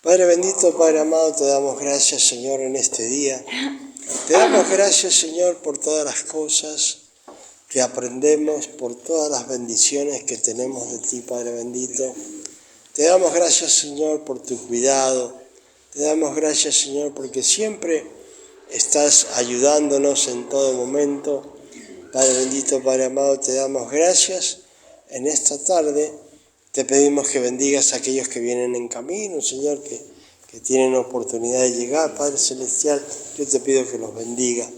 Padre bendito, Padre amado, te damos gracias, Señor, en este día. Te damos gracias, Señor, por todas las cosas que aprendemos, por todas las bendiciones que tenemos de ti, Padre bendito. Te damos gracias, Señor, por tu cuidado. Te damos gracias, Señor, porque siempre estás ayudándonos en todo momento. Padre bendito, Padre amado, te damos gracias en esta tarde. Te pedimos que bendigas a aquellos que vienen en camino, Señor, que tienen oportunidad de llegar. Padre Celestial, yo te pido que los bendiga.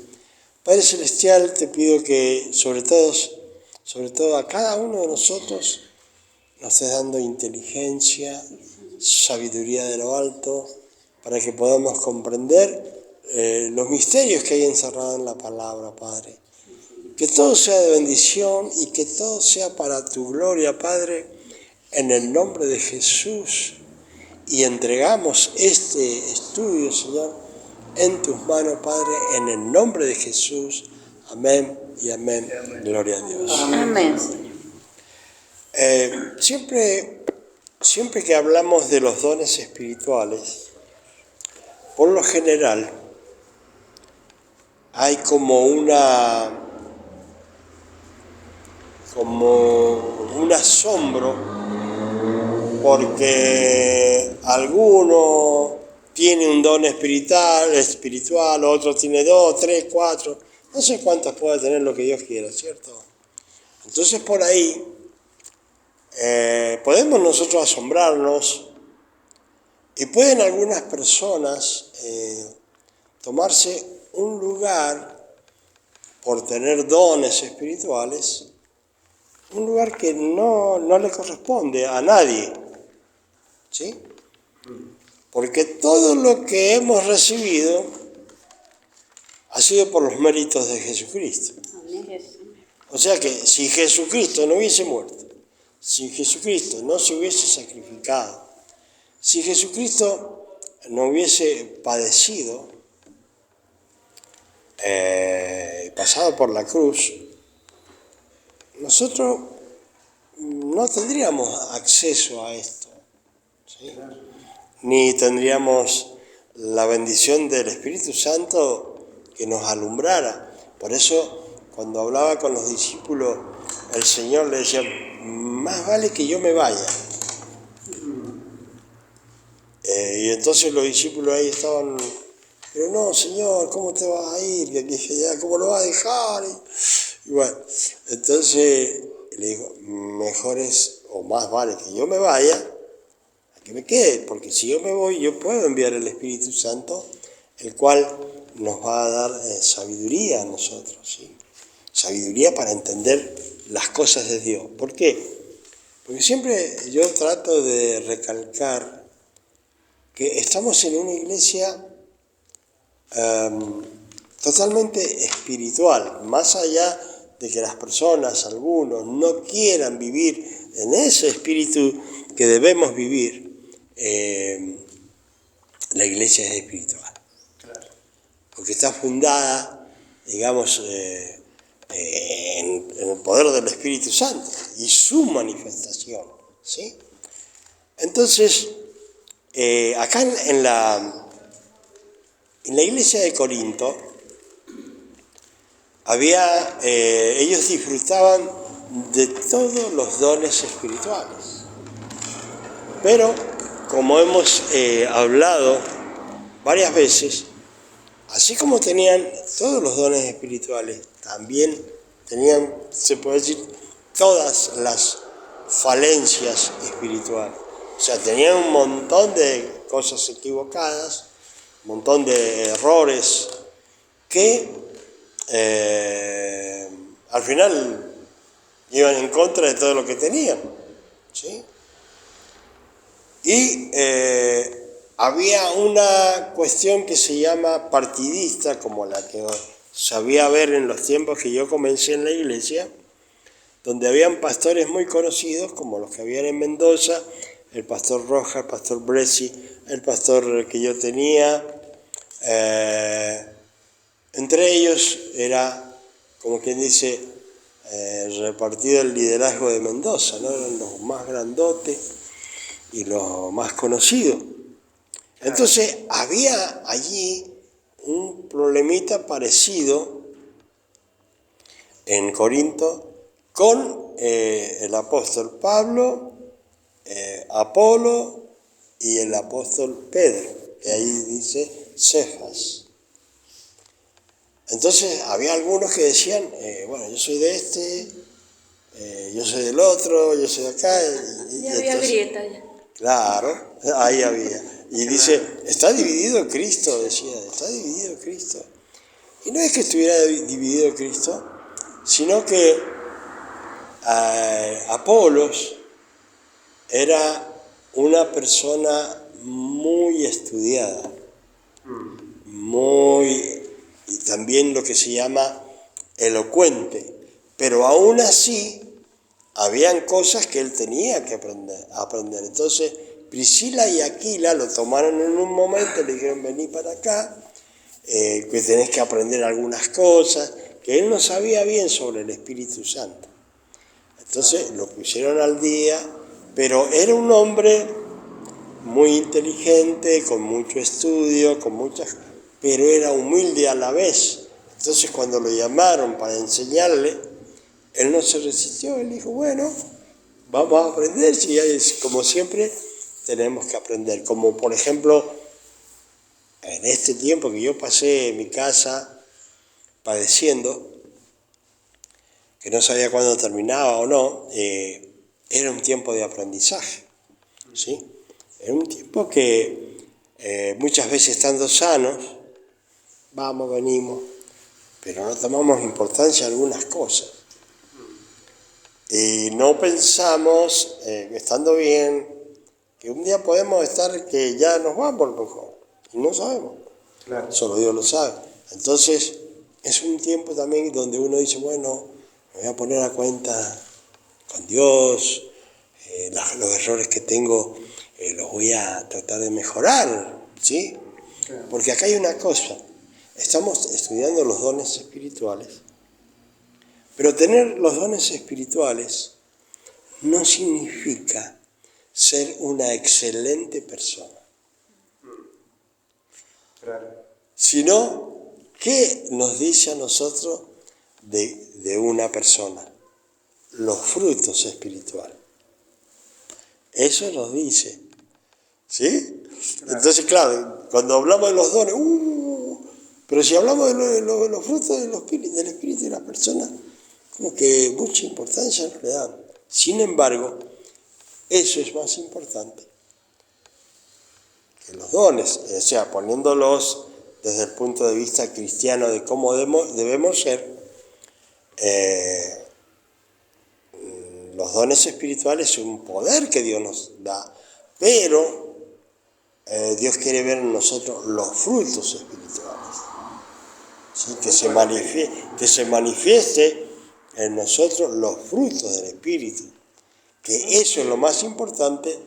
Padre Celestial, te pido que sobre todo a cada uno de nosotros nos estés dando inteligencia, sabiduría de lo alto, para que podamos comprender los misterios que hay encerrados en la palabra, Padre. Que todo sea de bendición y que todo sea para tu gloria, Padre, en el nombre de Jesús. Y entregamos este estudio, Señor, en tus manos, Padre, en el nombre de Jesús. Amén y amén. Amén. Gloria a Dios. Amén. Siempre que hablamos de los dones espirituales, por lo general, hay como un asombro, porque alguno tiene un don espiritual, otro tiene 2, 3, 4, no sé cuántas puede tener lo que Dios quiera, ¿cierto? Entonces por ahí podemos nosotros asombrarnos y pueden algunas personas tomarse un lugar por tener dones espirituales, un lugar que no le corresponde a nadie, ¿sí? Porque todo lo que hemos recibido ha sido por los méritos de Jesucristo. O sea que si Jesucristo no hubiese muerto, si Jesucristo no se hubiese sacrificado, si Jesucristo no hubiese padecido, pasado por la cruz, nosotros no tendríamos acceso a esto, ¿sí? Ni tendríamos la bendición del Espíritu Santo que nos alumbrara. Por eso, cuando hablaba con los discípulos, el Señor le decía, más vale que yo me vaya. Y entonces los discípulos ahí estaban, pero no, Señor, ¿cómo te vas a ir? Y dije, ya, ¿cómo lo vas a dejar? Y bueno, entonces le digo, mejor es, o más vale que yo me vaya, a que me quede, porque si yo me voy, yo puedo enviar el Espíritu Santo, el cual nos va a dar sabiduría a nosotros, ¿sí? Sabiduría para entender las cosas de Dios. ¿Por qué? Porque siempre yo trato de recalcar que estamos en una iglesia totalmente espiritual, más allá de que las personas, algunos, no quieran vivir en ese espíritu que debemos vivir, la iglesia es espiritual. Porque está fundada, digamos, en el poder del Espíritu Santo y su manifestación, ¿sí? Entonces, acá en la iglesia de Corinto, ellos disfrutaban de todos los dones espirituales. Pero, como hemos hablado varias veces, así como tenían todos los dones espirituales, también tenían, se puede decir, todas las falencias espirituales. O sea, tenían un montón de cosas equivocadas, un montón de errores que al final iban en contra de todo lo que tenían, ¿sí? Y había una cuestión que se llama partidista, como la que sabía ver en los tiempos que yo comencé en la iglesia, donde habían pastores muy conocidos, como los que habían en Mendoza, el pastor Roja, el pastor Bresci, el pastor que yo tenía. Entre ellos era, como quien dice, repartido el liderazgo de Mendoza, ¿no? Eran los más grandotes y los más conocidos. Entonces había allí un problemita parecido en Corinto con el apóstol Pablo, Apolo y el apóstol Pedro, que ahí dice Cefas. Entonces había algunos que decían, bueno, yo soy de este, yo soy del otro, yo soy de acá. Y había entonces, grieta ya. claro, ahí había. Y dice, está dividido Cristo, decía, está dividido Cristo. Y no es que estuviera dividido Cristo, sino que Apolos era una persona muy estudiada, muy, y también lo que se llama elocuente, pero aún así habían cosas que él tenía que aprender. Entonces Priscila y Aquila lo tomaron en un momento, le dijeron vení para acá, que tenés que aprender algunas cosas, que él no sabía bien sobre el Espíritu Santo. Entonces lo pusieron al día, pero era un hombre muy inteligente, con mucho estudio, pero era humilde a la vez. Entonces cuando lo llamaron para enseñarle, él no se resistió, él dijo, bueno, vamos a aprender, si como siempre tenemos que aprender. Como por ejemplo, en este tiempo que yo pasé en mi casa padeciendo, que no sabía cuándo terminaba o no, era un tiempo de aprendizaje, ¿sí? Era un tiempo que muchas veces estando sanos, vamos, venimos, pero no tomamos importancia en algunas cosas. Y no pensamos, estando bien, que un día podemos estar que ya nos vamos a lo mejor, y no sabemos, claro. Solo Dios lo sabe. Entonces, es un tiempo también donde uno dice, bueno, me voy a poner a cuenta con Dios, los errores que tengo los voy a tratar de mejorar, ¿sí? Claro. Porque acá hay una cosa, estamos estudiando los dones espirituales, pero tener los dones espirituales no significa ser una excelente persona, claro. Sino, ¿qué nos dice a nosotros de una persona? Los frutos espirituales. Eso nos dice, ¿sí? Claro. Entonces, claro, cuando hablamos de los dones, pero si hablamos de los frutos del espíritu de la persona, como que mucha importancia no le dan. Sin embargo, eso es más importante que los dones, o sea, poniéndolos desde el punto de vista cristiano de cómo debemos ser, los dones espirituales son un poder que Dios nos da, pero Dios quiere ver en nosotros los frutos espirituales, ¿sí? Que se manifieste en nosotros los frutos del Espíritu, que eso es lo más importante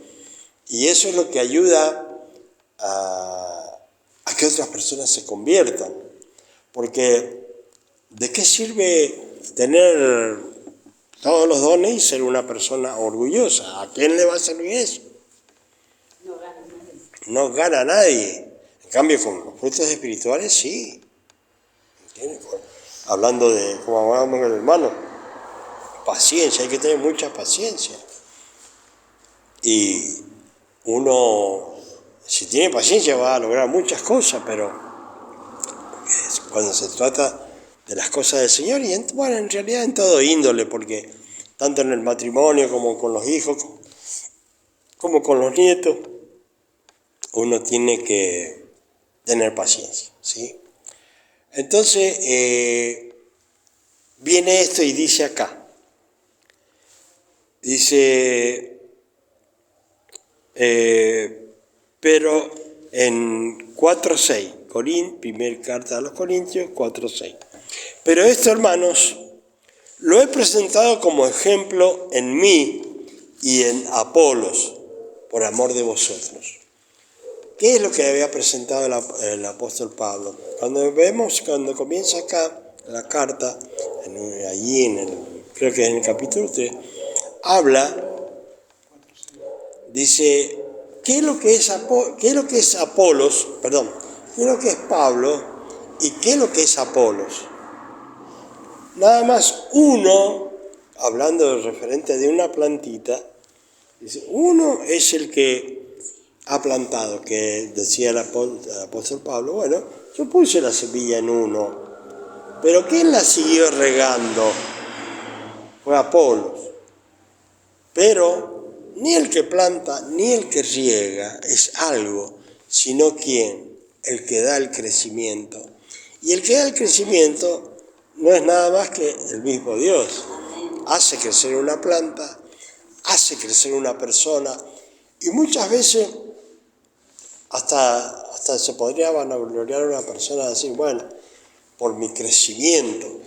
y eso es lo que ayuda a que otras personas se conviertan. Porque ¿de qué sirve tener todos los dones y ser una persona orgullosa? ¿A quién le va a servir eso? No gana nadie. No gana nadie. En cambio, con los frutos espirituales sí. ¿Entiendes? Hablando de, como hablábamos con el hermano, paciencia, hay que tener mucha paciencia. Y uno, si tiene paciencia, va a lograr muchas cosas, pero cuando se trata de las cosas del Señor, y bueno, en realidad en todo índole, porque tanto en el matrimonio como con los hijos, como con los nietos, uno tiene que tener paciencia, ¿sí? Entonces, viene esto y dice acá, dice, pero en 4:6, primer carta a los Corintios 4:6. Pero esto, hermanos, lo he presentado como ejemplo en mí y en Apolos, por amor de vosotros. ¿Qué es lo que había presentado el apóstol Pablo? Cuando comienza acá la carta, allí creo que en el capítulo 3, habla, dice, ¿qué es lo que es Apolos? Perdón, ¿qué es lo que es Pablo y qué es lo que es Apolos? Nada más uno, hablando de referente de una plantita, dice, uno es el que ha plantado, que decía el apóstol Pablo, bueno, yo puse la semilla en uno, pero ¿quién la siguió regando? Fue Apolos. Pero ni el que planta ni el que riega es algo, sino ¿quién? El que da el crecimiento. Y el que da el crecimiento no es nada más que el mismo Dios. Hace crecer una planta, hace crecer una persona, y muchas veces hasta se podría vanagloriar a una persona, decir, bueno, por mi crecimiento.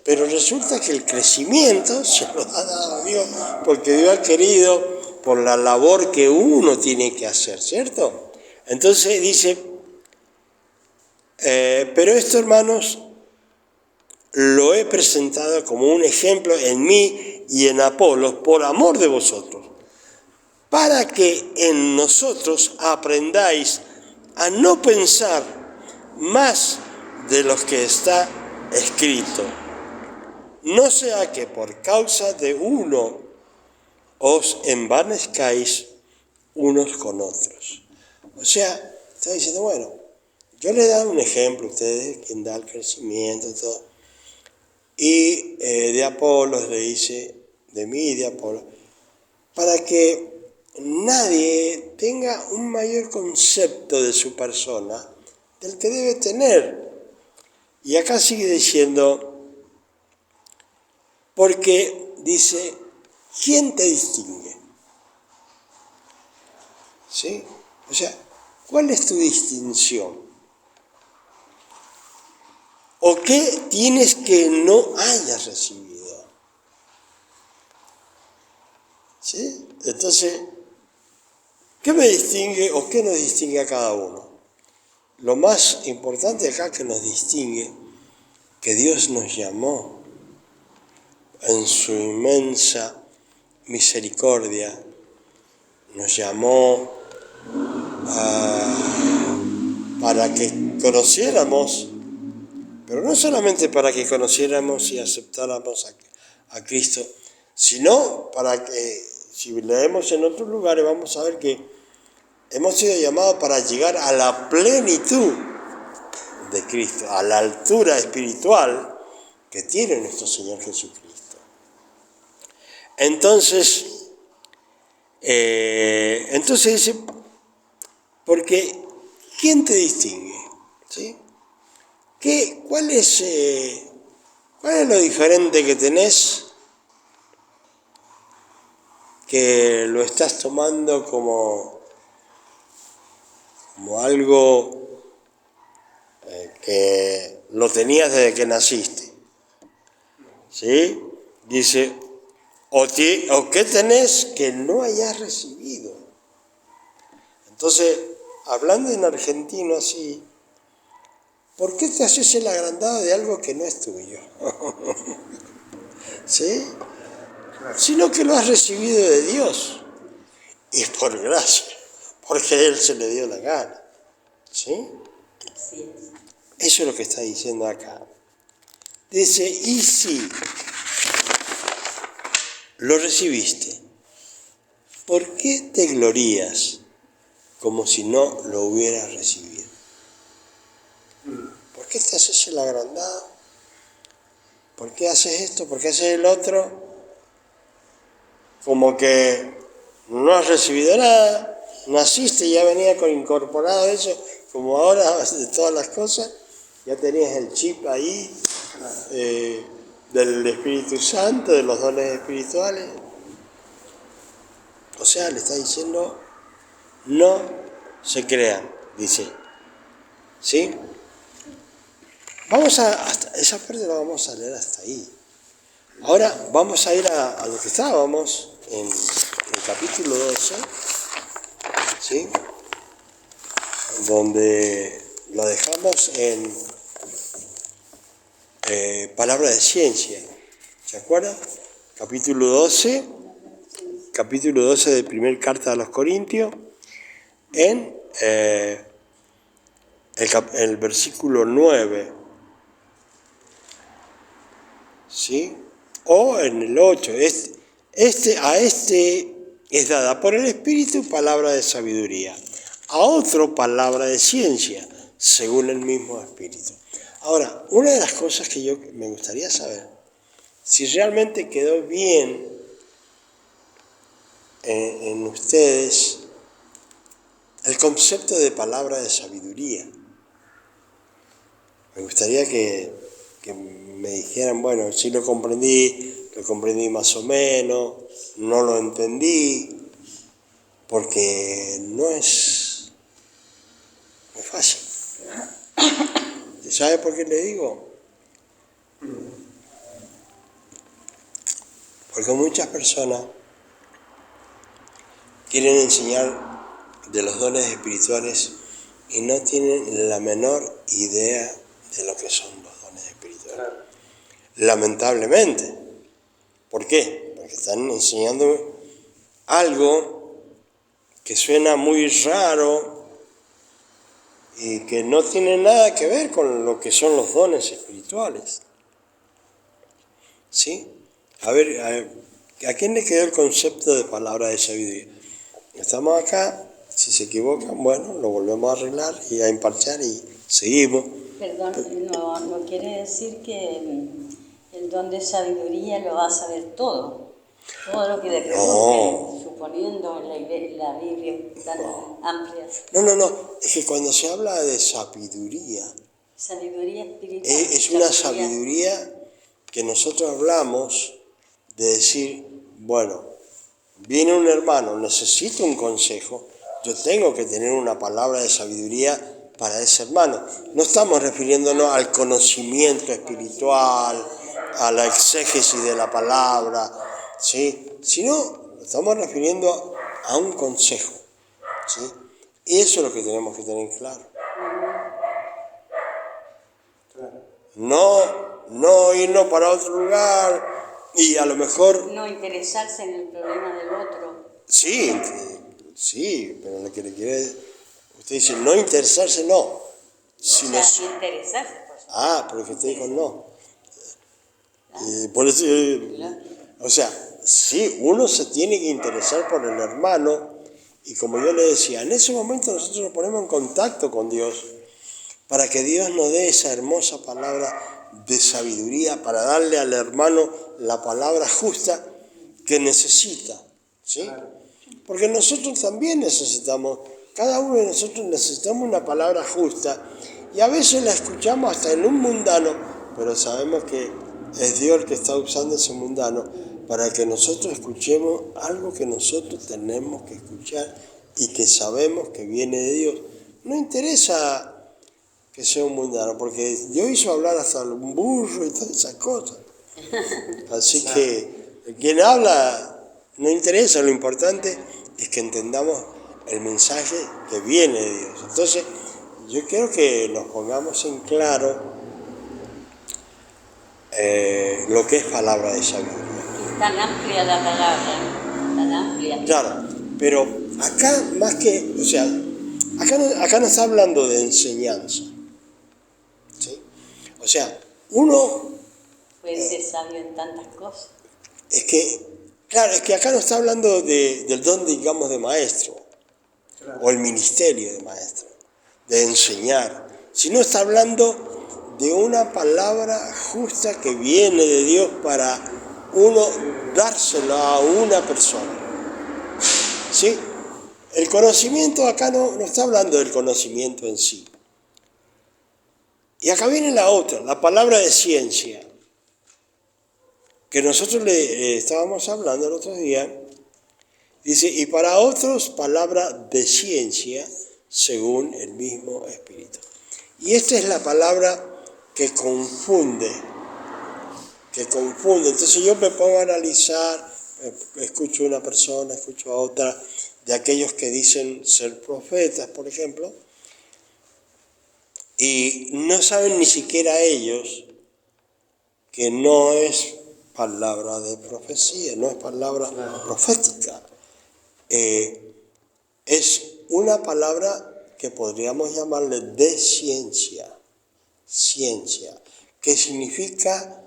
Pero resulta que el crecimiento se lo ha dado Dios, porque Dios ha querido, por la labor que uno tiene que hacer, ¿cierto? Entonces dice, pero esto, hermanos, lo he presentado como un ejemplo en mí y en Apolos, por amor de vosotros, para que en nosotros aprendáis a no pensar más de lo que está escrito. No sea que por causa de uno os envanezcáis unos con otros. O sea, está diciendo, bueno, yo le he dado un ejemplo a ustedes, quien da el crecimiento, todo. Y de Apolos le dice, de mí y de Apolos, para que nadie tenga un mayor concepto de su persona del que debe tener. Y acá sigue diciendo, porque dice, ¿quién te distingue? ¿Sí? O sea, ¿cuál es tu distinción? ¿O qué tienes que no hayas recibido? ¿Sí? Entonces, ¿qué me distingue o qué nos distingue a cada uno? Lo más importante acá que nos distingue, que Dios nos llamó en su inmensa misericordia, nos llamó para que conociéramos, pero no solamente para que conociéramos y aceptáramos a Cristo, sino para que, si leemos en otros lugares, vamos a ver que hemos sido llamados para llegar a la plenitud de Cristo, a la altura espiritual que tiene nuestro Señor Jesucristo. Entonces dice, porque ¿quién te distingue? ¿Sí? ¿Cuál es lo diferente que tenés que lo estás tomando como algo que lo tenías desde que naciste? ¿Sí? Dice, o qué tenés que no hayas recibido. Entonces, hablando en argentino así, ¿por qué te haces el agrandado de algo que no es tuyo? ¿Sí? Sino que lo has recibido de Dios. Y por gracia, porque a Él se le dio la gana. ¿Sí? Eso es lo que está diciendo acá. Dice, y si lo recibiste, ¿por qué te glorías como si no lo hubieras recibido? ¿Por qué te haces el agrandado? ¿Por qué haces esto? ¿Por qué haces el otro? Como que no has recibido nada, naciste y ya venía con incorporado eso, como ahora de todas las cosas, ya tenías el chip ahí del Espíritu Santo, de los dones espirituales. O sea, le está diciendo, no se crean, dice. ¿Sí? Esa parte la vamos a leer hasta ahí. Ahora vamos a ir a lo que estábamos en el capítulo 12, ¿sí? Donde lo dejamos en palabra de ciencia. ¿Se acuerdan? Capítulo 12 de primer carta a los Corintios, en el versículo 9, ¿sí? O en el 8. A este es dada por el Espíritu palabra de sabiduría, a otro palabra de ciencia, según el mismo Espíritu. Ahora, una de las cosas que me gustaría saber, si realmente quedó bien en ustedes el concepto de palabra de sabiduría. Me gustaría que me dijeran, bueno, sí lo comprendí más o menos, no lo entendí, porque no es fácil. ¿Sabe por qué le digo? Porque muchas personas quieren enseñar de los dones espirituales y no tienen la menor idea de lo que son los dones espirituales. Lamentablemente. ¿Por qué? Porque están enseñando algo que suena muy raro y que no tiene nada que ver con lo que son los dones espirituales. ¿Sí? A ver, ¿a quién le quedó el concepto de palabra de sabiduría? Estamos acá, si se equivocan, bueno, lo volvemos a arreglar y a emparchar y seguimos. Perdón, no quiere decir que el don de sabiduría lo va a saber todo. Todo lo que le pregunten, suponiendo la Biblia tan amplia. No, es que cuando se habla de sabiduría espiritual. Es una sabiduría que nosotros hablamos de decir, bueno, viene un hermano, necesito un consejo, yo tengo que tener una palabra de sabiduría para ese hermano. No estamos refiriéndonos al conocimiento espiritual, a la exégesis de la palabra, ¿sí? Sino estamos refiriendo a un consejo, ¿sí? Y eso es lo que tenemos que tener claro. No irnos para otro lugar y a lo mejor... No interesarse en el problema del otro. Sí, pero lo que le quiere... Usted dice, no interesarse, no. Sino, interesarse. pero que usted dijo no. Por eso, o sea, sí, uno se tiene que interesar por el hermano y como yo le decía, en ese momento nosotros nos ponemos en contacto con Dios para que Dios nos dé esa hermosa palabra de sabiduría, para darle al hermano la palabra justa que necesita, ¿sí? Porque nosotros también necesitamos, cada uno de nosotros necesitamos una palabra justa y a veces la escuchamos hasta en un mundano, pero sabemos que es Dios el que está usando ese mundano para que nosotros escuchemos algo que nosotros tenemos que escuchar y que sabemos que viene de Dios. No interesa que sea un mundano, porque Dios hizo hablar hasta un burro y todas esas cosas. Así que quien habla no interesa, lo importante es que entendamos el mensaje que viene de Dios. Entonces, yo quiero que nos pongamos en claro lo que es palabra de sabiduría. Es tan amplia la palabra, tan amplia. Claro, pero acá más que, o sea, acá no está hablando de enseñanza. ¿Sí? O sea, uno... Puede ser sabio en tantas cosas. Es que acá no está hablando del don, digamos, de maestro, o el ministerio de maestro, de enseñar, sino está hablando de una palabra justa que viene de Dios para uno dársela a una persona. ¿Sí? El conocimiento acá no está hablando del conocimiento en sí. Y acá viene la otra, la palabra de ciencia, que nosotros le estábamos hablando el otro día. Dice, y para otros palabra de ciencia según el mismo Espíritu. Y esta es la palabra que confunde. Entonces yo me pongo a analizar, escucho a una persona, escucho a otra, de aquellos que dicen ser profetas, por ejemplo, y no saben ni siquiera ellos que no es palabra de profecía, no es palabra profética. Es una palabra que podríamos llamarle de ciencia, que significa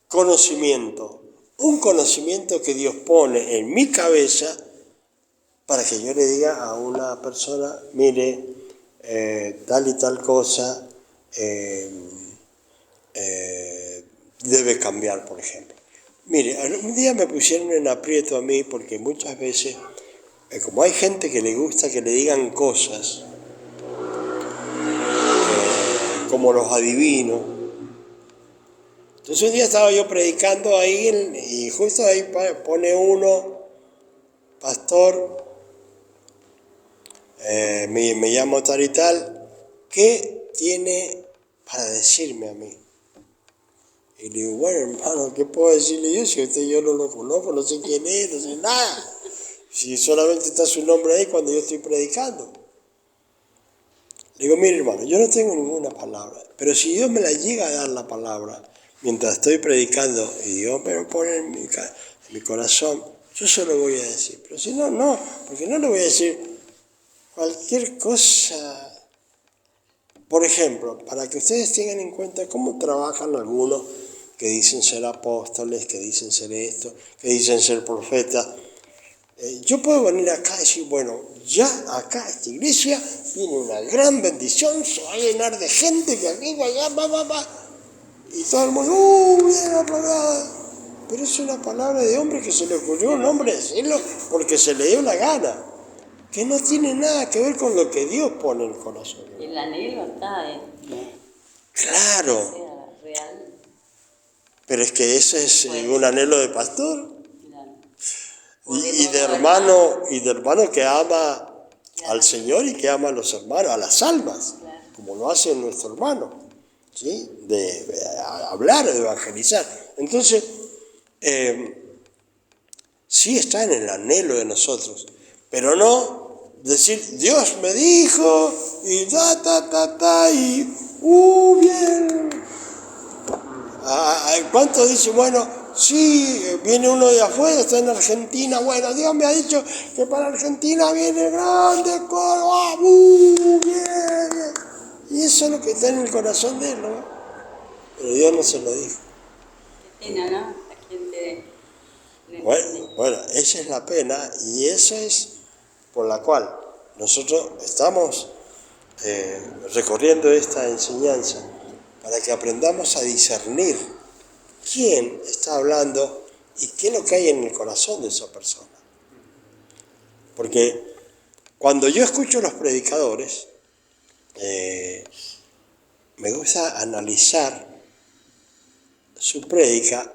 conocimiento, un conocimiento que Dios pone en mi cabeza para que yo le diga a una persona, mire, tal y tal cosa debe cambiar, por ejemplo. Mire, un día me pusieron en aprieto a mí porque muchas veces, como hay gente que le gusta que le digan cosas, como los adivinos, entonces un día estaba yo predicando ahí y justo ahí pone uno, pastor, me llamo tal y tal, ¿qué tiene para decirme a mí? Y le digo, bueno, hermano, ¿qué puedo decirle yo? Si yo no lo conozco, no sé quién es, no sé nada. Si solamente está su nombre ahí cuando yo estoy predicando. Le digo, mire, hermano, yo no tengo ninguna palabra, pero si Dios me la llega a dar la palabra mientras estoy predicando y Dios me lo pone en mi corazón, yo se lo voy a decir. Pero si no, no, porque no le voy a decir cualquier cosa. Por ejemplo, para que ustedes tengan en cuenta cómo trabajan algunos que dicen ser apóstoles, que dicen ser esto, que dicen ser profetas. Yo puedo venir acá y decir, bueno, ya acá esta iglesia viene una gran bendición, se va a llenar de gente que aquí va allá, va. Y todo el mundo, bien aprobado. Pero es una palabra de hombre que se le ocurrió a un hombre decirlo porque se le dio la gana. Que no tiene nada que ver con lo que Dios pone en el corazón. El anhelo está, Claro. que sea real. Pero es que ese es un anhelo de pastor. Claro. Y de hermano que ama al Señor y que ama a los hermanos, a las almas, Claro. como lo hace nuestro hermano, ¿sí? De hablar, de evangelizar. Entonces, sí está en el anhelo de nosotros, pero no decir, Dios me dijo, y y bien. ¿Cuántos dicen, bueno, sí, viene uno de afuera, está en Argentina, bueno, Dios me ha dicho que para Argentina viene grande, bien. Y eso es lo que está en el corazón de él, ¿no? Pero Dios no se lo dijo. Qué pena, ¿no? La gente no entiende. Bueno, esa es la pena y eso es por la cual nosotros estamos recorriendo esta enseñanza para que aprendamos a discernir quién está hablando y qué es lo que hay en el corazón de esa persona. Porque cuando yo escucho a los predicadores, me gusta analizar su prédica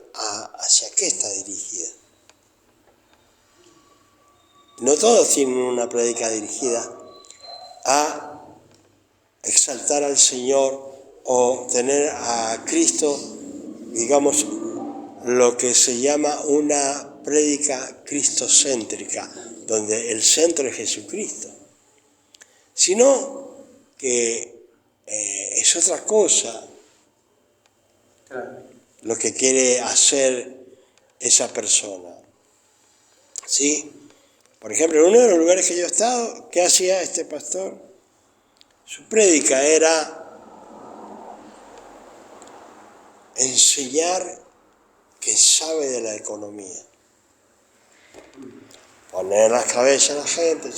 hacia qué está dirigida. No todos tienen una prédica dirigida a exaltar al Señor o tener a Cristo, digamos, lo que se llama una prédica cristocéntrica, donde el centro es Jesucristo, sino que es otra cosa lo que quiere hacer esa persona, ¿sí? Por ejemplo, en uno de los lugares que yo he estado, ¿qué hacía este pastor? Su prédica era enseñar que sabe de la economía. Poner las cabezas a la gente.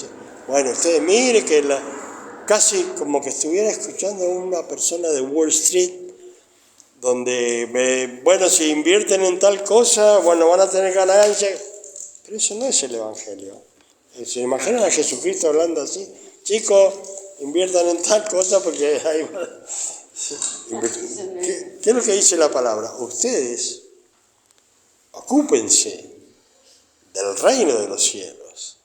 Bueno, ustedes miren que casi como que estuviera escuchando a una persona de Wall Street, donde, bueno, si invierten en tal cosa, bueno, van a tener ganancias. Pero eso no es el Evangelio. ¿Se imaginan a Jesucristo hablando así? Chicos, inviertan en tal cosa porque ahí va. ¿Qué es lo que dice la palabra? Ustedes ocúpense del reino de los cielos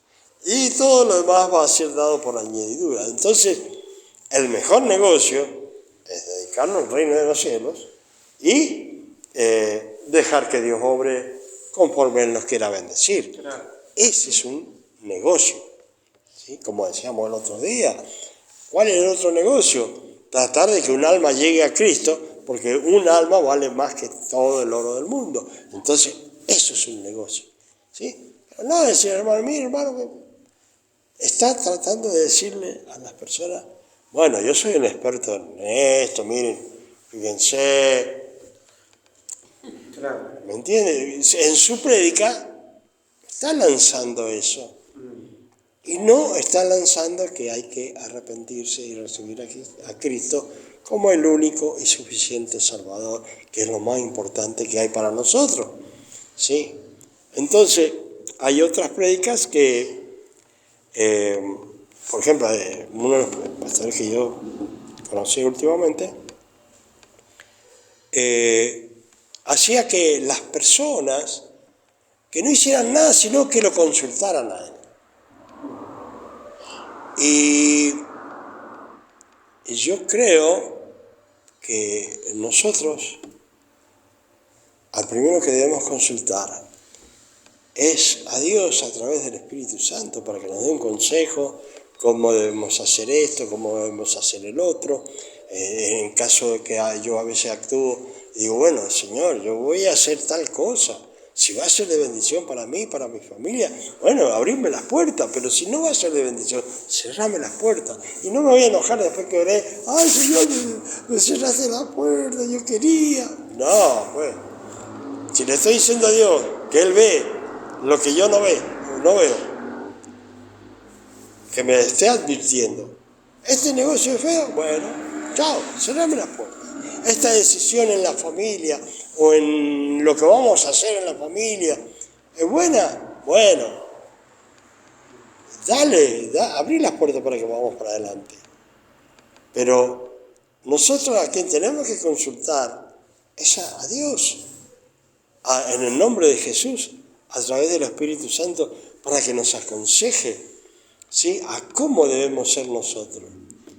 y todo lo demás va a ser dado por añadidura. Entonces, el mejor negocio es dedicarnos al reino de los cielos y dejar que Dios obre conforme Él nos quiera bendecir. Ese es un negocio, ¿sí? Como decíamos el otro día. ¿Cuál es el otro negocio? Tratar de que un alma llegue a Cristo, porque un alma vale más que todo el oro del mundo. Entonces, eso es un negocio, ¿sí? Pero no decir, hermano, mire, hermano, está tratando de decirle a las personas, bueno, yo soy un experto en esto, miren, fíjense, Claro. ¿me entiende? En su prédica está lanzando eso. Y no está lanzando que hay que arrepentirse y recibir a Cristo como el único y suficiente Salvador, que es lo más importante que hay para nosotros. ¿Sí? Entonces, hay otras prédicas que, por ejemplo, uno de los pastores que yo conocí últimamente, hacía que las personas que no hicieran nada, sino que lo consultaran a él. Y yo creo que nosotros, al primero que debemos consultar es a Dios a través del Espíritu Santo para que nos dé un consejo, cómo debemos hacer esto, cómo debemos hacer el otro. En caso de que yo a veces actúo y digo, bueno, Señor, yo voy a hacer tal cosa. Si va a ser de bendición para mí, para mi familia, bueno, abrirme las puertas, pero si no va a ser de bendición, cerrame las puertas. Y no me voy a enojar después que oré, ay, Señor, me cerraste la puerta, yo quería. No, pues, si le estoy diciendo a Dios que Él ve lo que yo no veo, que me esté advirtiendo, este negocio es feo, bueno, chao, cerrame las puertas. Esta decisión en la familia o en lo que vamos a hacer en la familia, ¿es buena? Bueno, abrí las puertas para que vamos para adelante. Pero nosotros a quien tenemos que consultar es a Dios, en el nombre de Jesús, a través del Espíritu Santo, para que nos aconseje, ¿sí?, a cómo debemos ser nosotros,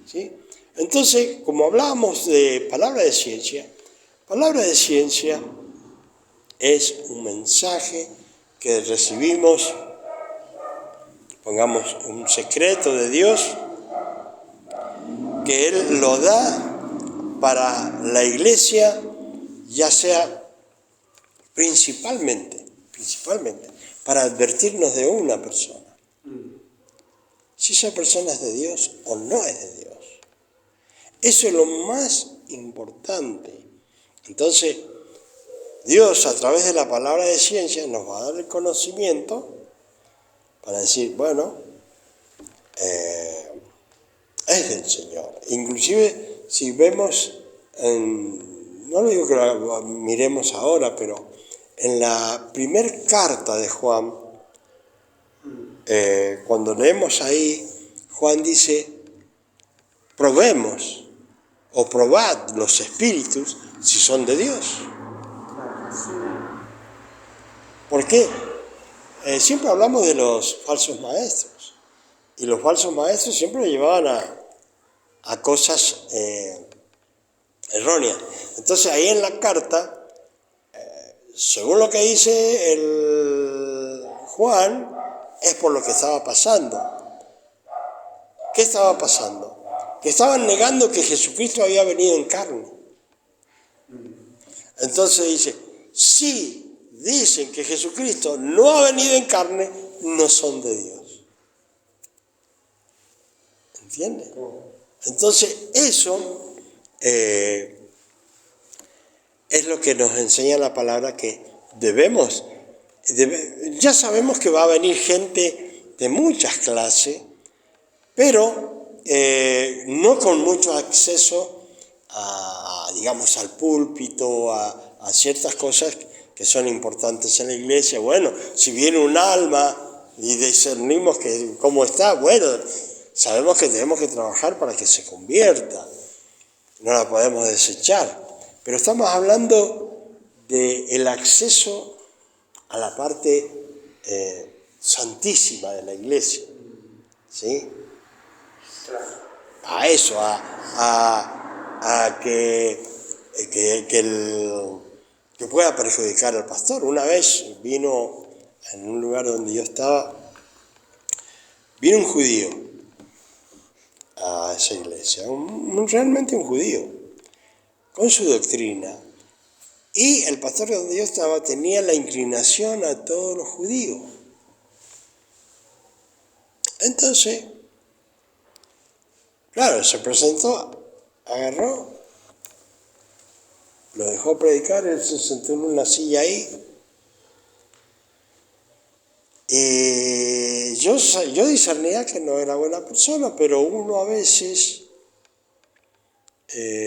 ¿sí? Entonces, como hablábamos de palabra de ciencia es un mensaje que recibimos, pongamos, un secreto de Dios, que Él lo da para la iglesia, ya sea principalmente, para advertirnos de una persona. Si esa persona es de Dios o no es de Dios. Eso es lo más importante. Entonces, Dios a través de la palabra de ciencia nos va a dar el conocimiento para decir, bueno, es del Señor. Inclusive si vemos, no lo digo que lo miremos ahora, pero en la primer carta de Juan, cuando leemos ahí, Juan dice, probemos o probad los espíritus si son de Dios. ¿Por qué? Siempre hablamos de los falsos maestros, y los falsos maestros siempre lo llevaban a cosas erróneas. Entonces ahí en la carta, según lo que dice el Juan, es por lo que estaba pasando. ¿Qué estaba pasando? Que estaban negando que Jesucristo había venido en carne. Entonces dice, si dicen que Jesucristo no ha venido en carne, no son de Dios. ¿Entiendes? Entonces eso es lo que nos enseña la palabra, que ya sabemos que va a venir gente de muchas clases, pero no con mucho acceso digamos, al púlpito, a ciertas cosas que son importantes en la iglesia. Bueno, si viene un alma y discernimos que cómo está, bueno, sabemos que tenemos que trabajar para que se convierta, no la podemos desechar, pero estamos hablando del acceso a la parte santísima de la iglesia, ¿sí? A eso, a que pueda perjudicar al pastor. Una vez vino, en un lugar donde yo estaba, vino un judío a esa iglesia, realmente un judío, con su doctrina, y el pastor donde yo estaba tenía la inclinación a todos los judíos. Entonces, claro, se presentó, agarró, lo dejó predicar, él se sentó en una silla ahí. Y yo discernía que no era buena persona, pero uno a veces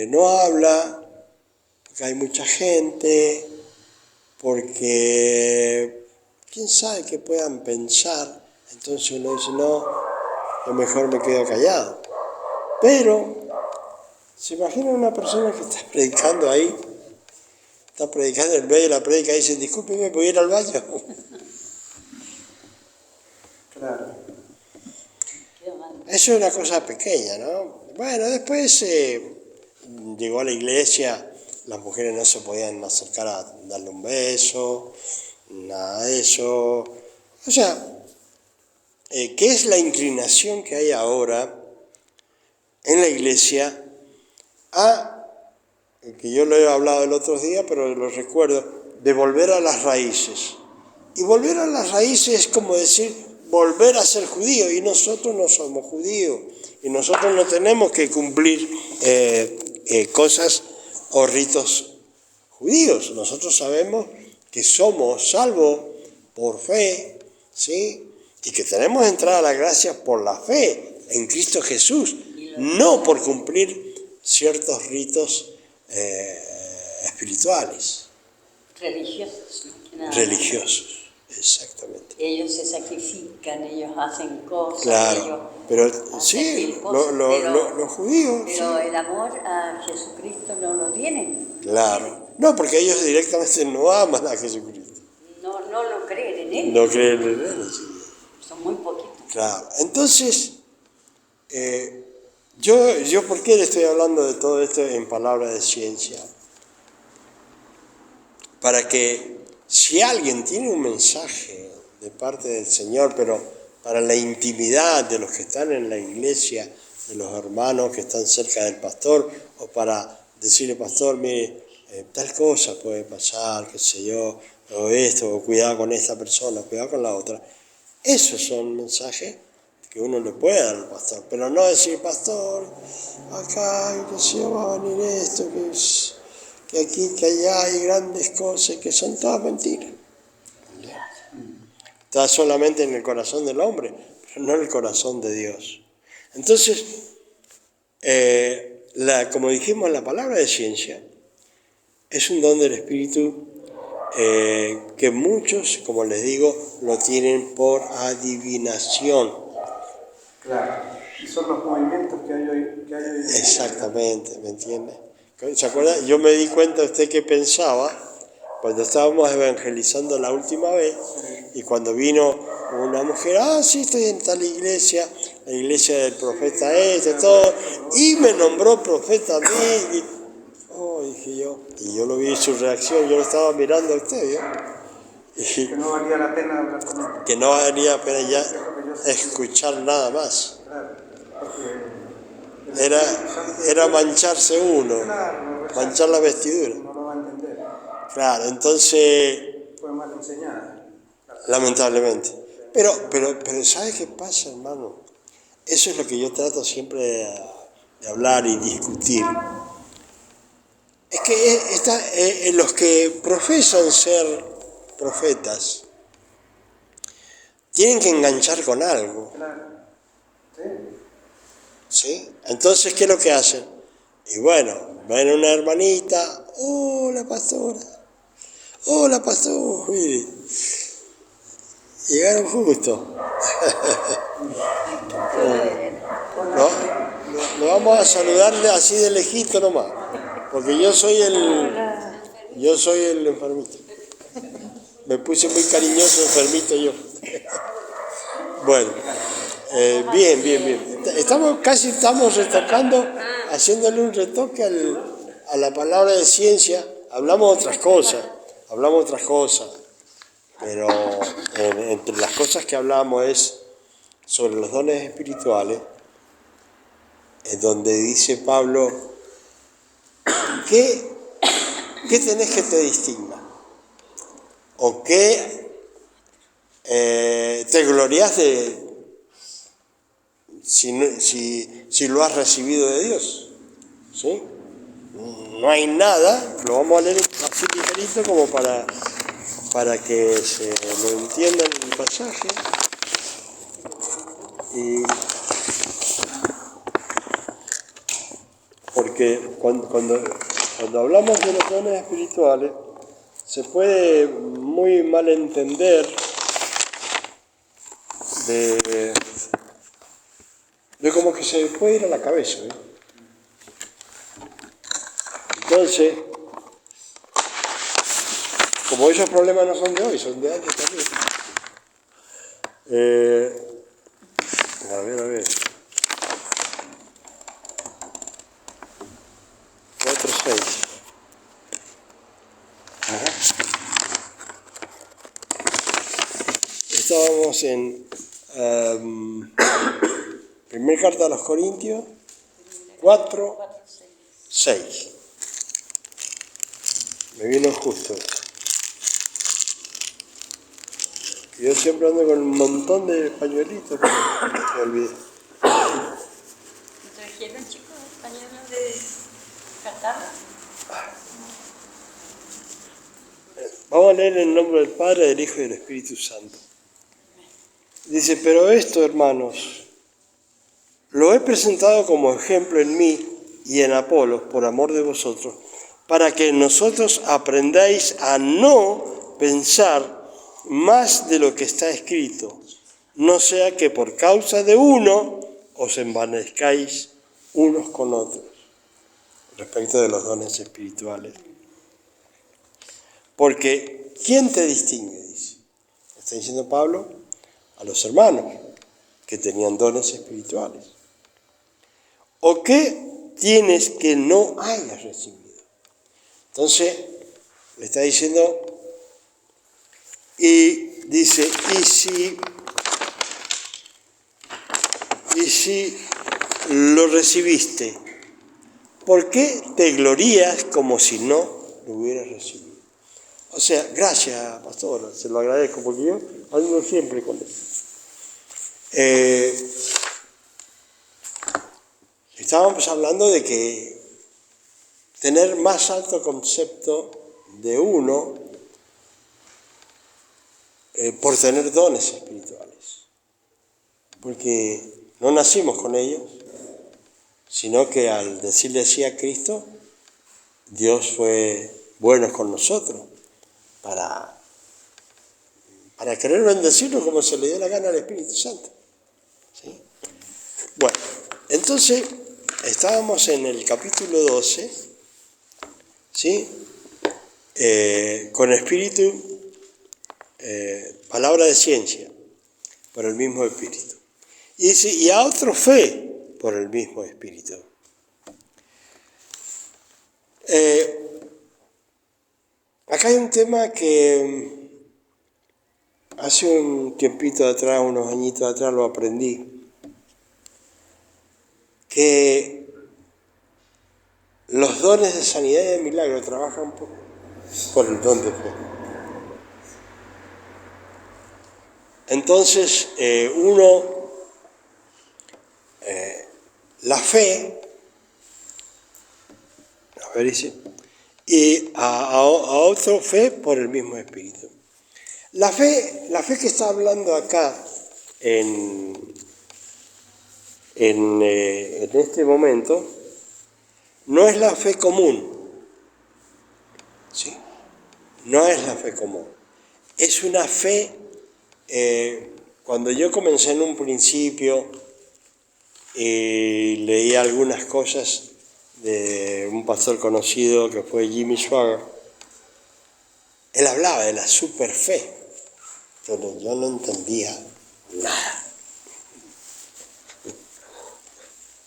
no habla, porque hay mucha gente, porque quién sabe qué puedan pensar. Entonces uno dice, no, lo mejor me quedo callado. Pero, ¿se imagina una persona que está predicando ahí? Está predicando en medio de la predica y dice, discúlpeme, ¿puedo ir al baño? Claro. Eso es una cosa pequeña, ¿no? Bueno, después llegó a la iglesia, las mujeres no se podían acercar a darle un beso, nada de eso. O sea, ¿qué es la inclinación que hay ahora en la iglesia a, que yo lo he hablado el otro día, pero lo recuerdo, de volver a las raíces? Y volver a las raíces es como decir, volver a ser judío, y nosotros no somos judíos, y nosotros no tenemos que cumplir cosas o ritos judíos. Nosotros sabemos que somos salvos por fe, ¿sí? Y que tenemos entrada a la gracia por la fe en Cristo Jesús, no por cumplir ciertos ritos espirituales. Religiosos, más que nada. Religiosos, exactamente. Ellos se sacrifican, ellos hacen cosas. Claro, ellos pero hacen sí, mil cosas, los judíos. Pero Sí. el amor a Jesucristo no lo tienen. Claro, no, porque ellos directamente no aman a Jesucristo. No lo creen en Él. No creen en él. Sí. Son muy poquitos. Claro, entonces, yo ¿por qué le estoy hablando de todo esto en palabras de ciencia? Para que si alguien tiene un mensaje de parte del Señor, pero para la intimidad de los que están en la iglesia, de los hermanos que están cerca del pastor, o para decirle, pastor, mire, tal cosa puede pasar, qué sé yo, o esto, o cuidado con esta persona, cuidado con la otra. Esos son mensajes que uno le puede dar al pastor, pero no decir, pastor, acá, que se va a venir esto, que aquí, que allá hay grandes cosas, que son todas mentiras. Está solamente en el corazón del hombre, pero no en el corazón de Dios. Entonces, como dijimos, la palabra de ciencia es un don del Espíritu que muchos, como les digo, lo tienen por adivinación. Claro. Y son los movimientos que hay hoy. Exactamente, ¿me entiende? ¿Se acuerda? Yo me di cuenta, usted que pensaba, cuando estábamos evangelizando la última vez, y cuando vino una mujer, sí, estoy en tal iglesia, la iglesia del profeta todo, y me nombró profeta a mí. Dije yo, y yo lo vi en su reacción, yo lo estaba mirando a usted, ¿vio? Que no valía la pena hablar con él. Que no valía la pena ya escuchar nada más. Claro, Era mancharse uno, manchar la vestidura. no lo va a entender. Claro, entonces, Fue mal enseñada. lamentablemente. Pero ¿sabe qué pasa, hermano? Eso es lo que yo trato siempre de hablar y discutir. Es que los que profesan ser profetas tienen que enganchar con algo. Claro. ¿Sí? ¿Sí? Entonces, ¿qué es lo que hacen? Y bueno, ven una hermanita, hola pastora, mire, llegaron justo. No vamos a saludarle así de lejito nomás, porque yo soy el enfermito. Me puse muy cariñoso, enfermito yo. Bueno. Bien. Estamos retocando, haciéndole un retoque a la palabra de ciencia. Hablamos otras cosas, pero entre las cosas que hablamos es sobre los dones espirituales, en donde dice Pablo, ¿qué tenés que te distinga? ¿O qué te glorias de si lo has recibido de Dios. ¿Sí? No hay nada, lo vamos a leer así ligerito como para que se lo entienda en el pasaje. Y porque cuando hablamos de los dones espirituales, se puede muy mal entender de como que se puede ir a la cabeza, ¿eh? Entonces, como esos problemas no son de hoy, son de antes también. A ver. 4:6. Estábamos en primera carta a los Corintios 4:6. Me vino justo. Yo siempre ando con un montón de pañuelitos, pero me olvidé. ¿Me trajeron, chicos, pañuelos de catarra? Vamos a leer en el nombre del Padre, del Hijo y del Espíritu Santo. Dice, pero esto, hermanos, lo he presentado como ejemplo en mí y en Apolos, por amor de vosotros, para que nosotros aprendáis a no pensar más de lo que está escrito, no sea que por causa de uno os envanezcáis unos con otros, respecto de los dones espirituales. Porque, ¿quién te distingue? Dice. Está diciendo Pablo a los hermanos que tenían dones espirituales. ¿O qué tienes que no hayas recibido? Entonces, le está diciendo, y dice, y si lo recibiste, ¿por qué te glorías como si no lo hubieras recibido? O sea, gracias, pastor, se lo agradezco, porque yo ando siempre con eso. Estábamos hablando de que tener más alto concepto de uno por tener dones espirituales. Porque no nacimos con ellos, sino que al decirle así a Cristo, Dios fue bueno con nosotros para querer bendecirnos como se le dio la gana al Espíritu Santo. ¿Sí? Bueno, entonces estábamos en el capítulo 12, ¿sí? Con espíritu, palabra de ciencia, por el mismo Espíritu. Y dice, y a otro fe, por el mismo Espíritu. Acá hay un tema que hace un tiempito atrás, unos añitos atrás, lo aprendí, que los dones de sanidad y de milagro trabajan por el don de fe. Entonces, la fe, a ver, dice, y a otro fe por el mismo Espíritu. La fe que está hablando acá en este momento no es la fe común, ¿sí? No es la fe común. Es una fe, cuando yo comencé en un principio y leí algunas cosas de un pastor conocido que fue Jimmy Swaggart, él hablaba de la superfe, pero yo no entendía nada.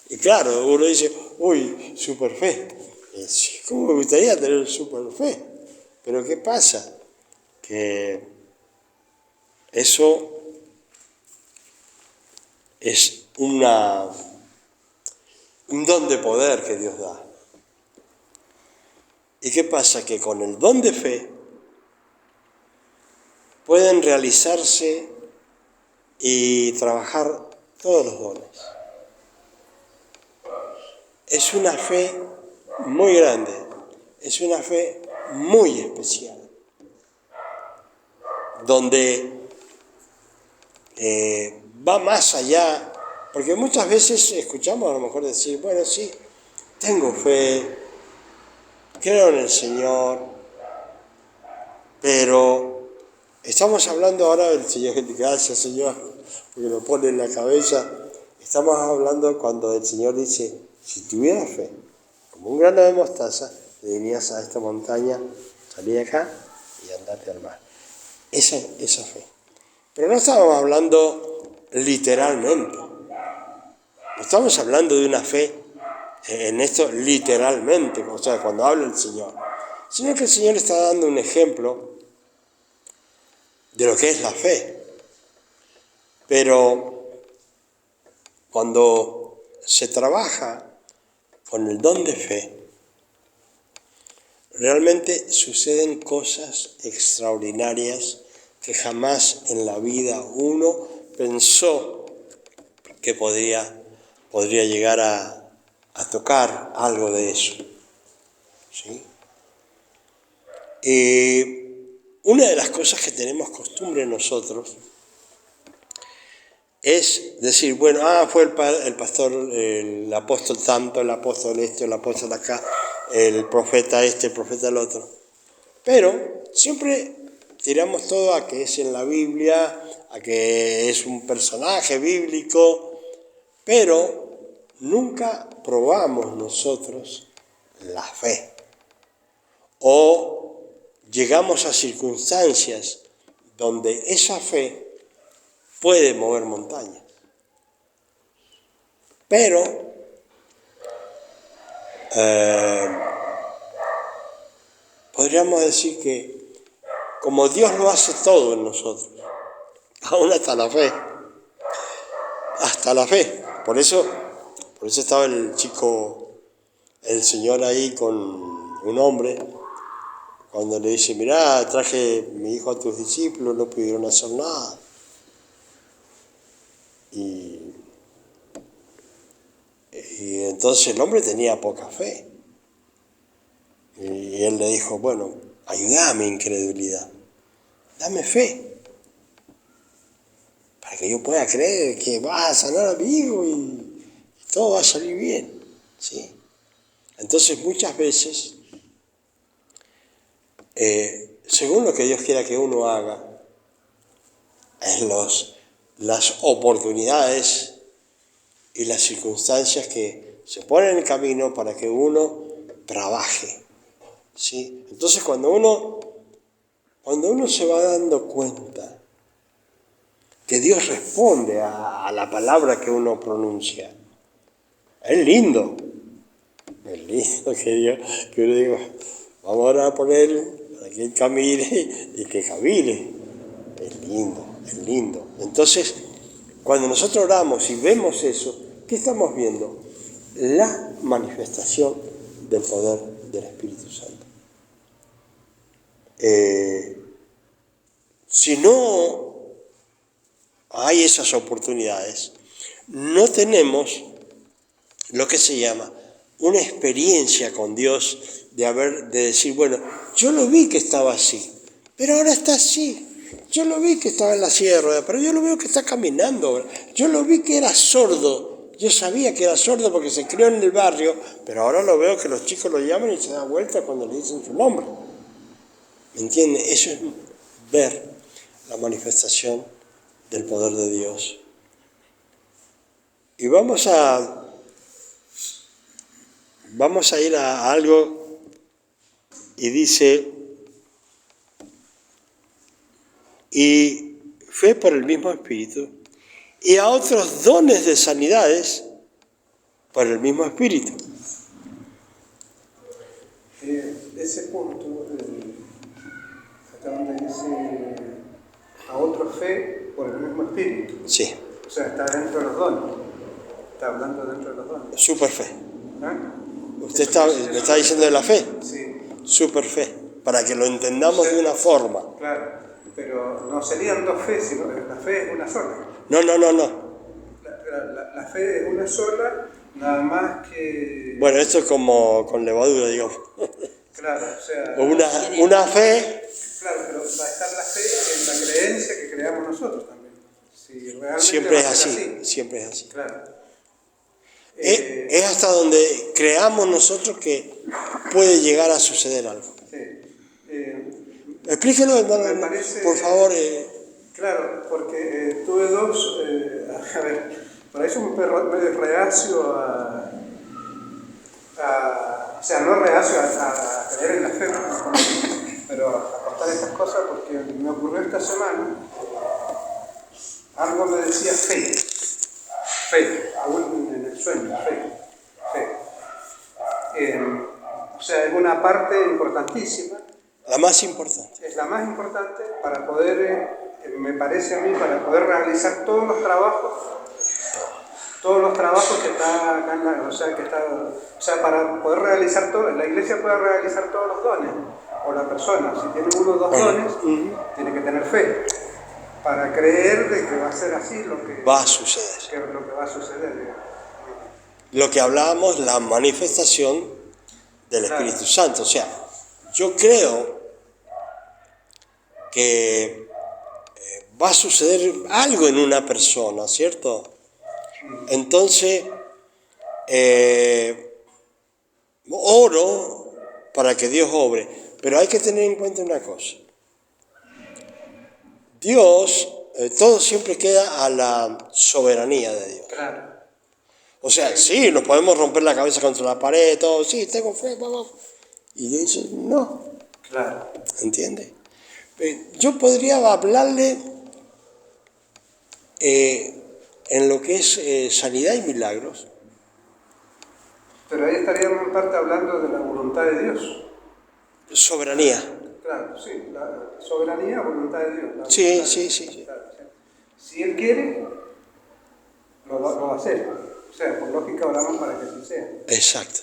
Y claro, uno dice, uy, superfe. ¿Cómo me gustaría tener superfe? Pero ¿qué pasa? Que eso es un don de poder que Dios da. ¿Y qué pasa? Que con el don de fe pueden realizarse y trabajar todos los dones. es una fe muy grande, es una fe muy especial, donde va más allá, porque muchas veces escuchamos a lo mejor decir, bueno, sí, tengo fe, creo en el Señor, pero estamos hablando ahora del Señor, gracias Señor, porque lo pone en la cabeza, estamos hablando cuando el Señor dice, si tuvieras fe, como un grano de mostaza, le dirías a esta montaña, salí de acá y andate al mar. Esa fe. Pero no estamos hablando literalmente. No estamos hablando de una fe en esto literalmente, o sea, cuando habla el Señor. Sino que el Señor está dando un ejemplo de lo que es la fe. Pero cuando se trabaja con el don de fe, realmente suceden cosas extraordinarias que jamás en la vida uno pensó que podría llegar a tocar algo de eso. ¿Sí? Una de las cosas que tenemos costumbre nosotros es decir, bueno, fue el pastor, el apóstol tanto, el apóstol esto, el apóstol acá, el profeta este, el profeta el otro. Pero siempre tiramos todo a que es en la Biblia, a que es un personaje bíblico, pero nunca probamos nosotros la fe. O llegamos a circunstancias donde esa fe puede mover montañas. Pero podríamos decir que como Dios lo hace todo en nosotros, aún hasta la fe. Por eso estaba el señor ahí con un hombre, cuando le dice, mirá, traje mi hijo a tus discípulos, no pudieron hacer nada. Y entonces el hombre tenía poca fe. Y él le dijo, bueno, ayuda a mi incredulidad, dame fe, para que yo pueda creer que vas a sanar a mi hijo y todo va a salir bien. ¿Sí? Entonces muchas veces, según lo que Dios quiera que uno haga, en las oportunidades y las circunstancias que se ponen en el camino para que uno trabaje. ¿Sí? Entonces cuando uno se va dando cuenta que Dios responde a la palabra que uno pronuncia, es lindo que uno diga, vamos a orar por él para que él camine y que camine. Es lindo. Entonces, cuando nosotros oramos y vemos eso, ¿qué estamos viendo? La manifestación del poder del Espíritu Santo. Si no hay esas oportunidades, no tenemos lo que se llama una experiencia con Dios de decir, bueno, yo lo vi que estaba así, pero ahora está así. Yo lo vi que estaba en la silla de ruedas, pero yo lo veo que está caminando. Yo lo vi que era sordo. Yo sabía que era sordo porque se crió en el barrio, pero ahora lo veo que los chicos lo llaman y se da vuelta cuando le dicen su nombre. ¿Me entienden? Eso es ver la manifestación del poder de Dios. Y vamos a ir a algo y dice, y fe por el mismo Espíritu, y a otros dones de sanidades por el mismo Espíritu. Ese punto, hasta donde dice a otra fe por el mismo Espíritu. Sí. O sea, está dentro de los dones. Está hablando dentro de los dones. Super fe. ¿Eh? Usted me está diciendo de la fe. Sí. Super fe. Para que lo entendamos de una forma. Claro. Pero no serían dos fe, sino la fe es una sola. No. La fe es una sola nada más que... Bueno, esto es como con levadura, digamos. Claro, o sea... Una fe. Claro, pero va a estar la fe en la creencia que creamos nosotros también. Si realmente Siempre va es a ser así, siempre es así. Claro. Es hasta donde creamos nosotros que puede llegar a suceder algo. Sí. Explíquelo, hermano, Me parece, por favor. Claro, porque tuve dos, a ver, por ahí soy medio reacio o sea, no reacio a creer en la fe, pero a contar estas cosas porque me ocurrió esta semana, algo me decía fe, aún en el sueño, fe. O sea, es una parte importantísima. La más importante. Es la más importante para poder, me parece a mí, para poder realizar todos los trabajos que está acá en la, o sea, para poder realizar todo, la iglesia puede realizar todos los dones, o la persona, si tiene uno o dos dones, tiene que tener fe, para creer de que va a ser así lo que va a suceder. lo que va a suceder. Lo que hablábamos, la manifestación del Espíritu Santo. O sea, yo creo que va a suceder algo en una persona, ¿cierto? Entonces, oro para que Dios obre, pero hay que tener en cuenta una cosa. Dios, todo siempre queda a la soberanía de Dios. Claro. O sea, sí, nos podemos romper la cabeza contra la pared, todo, sí, tengo fe, vamos. Y Dios dice, no. Claro. ¿Entiendes? Yo podría hablarle en lo que es sanidad y milagros. Pero ahí estaríamos en parte hablando de la voluntad de Dios. Soberanía. Claro, sí, la soberanía, voluntad de Dios. Sí. Claro, sí. Si Él quiere, lo va a hacer. O sea, por lógica oramos para que así sea. Exacto.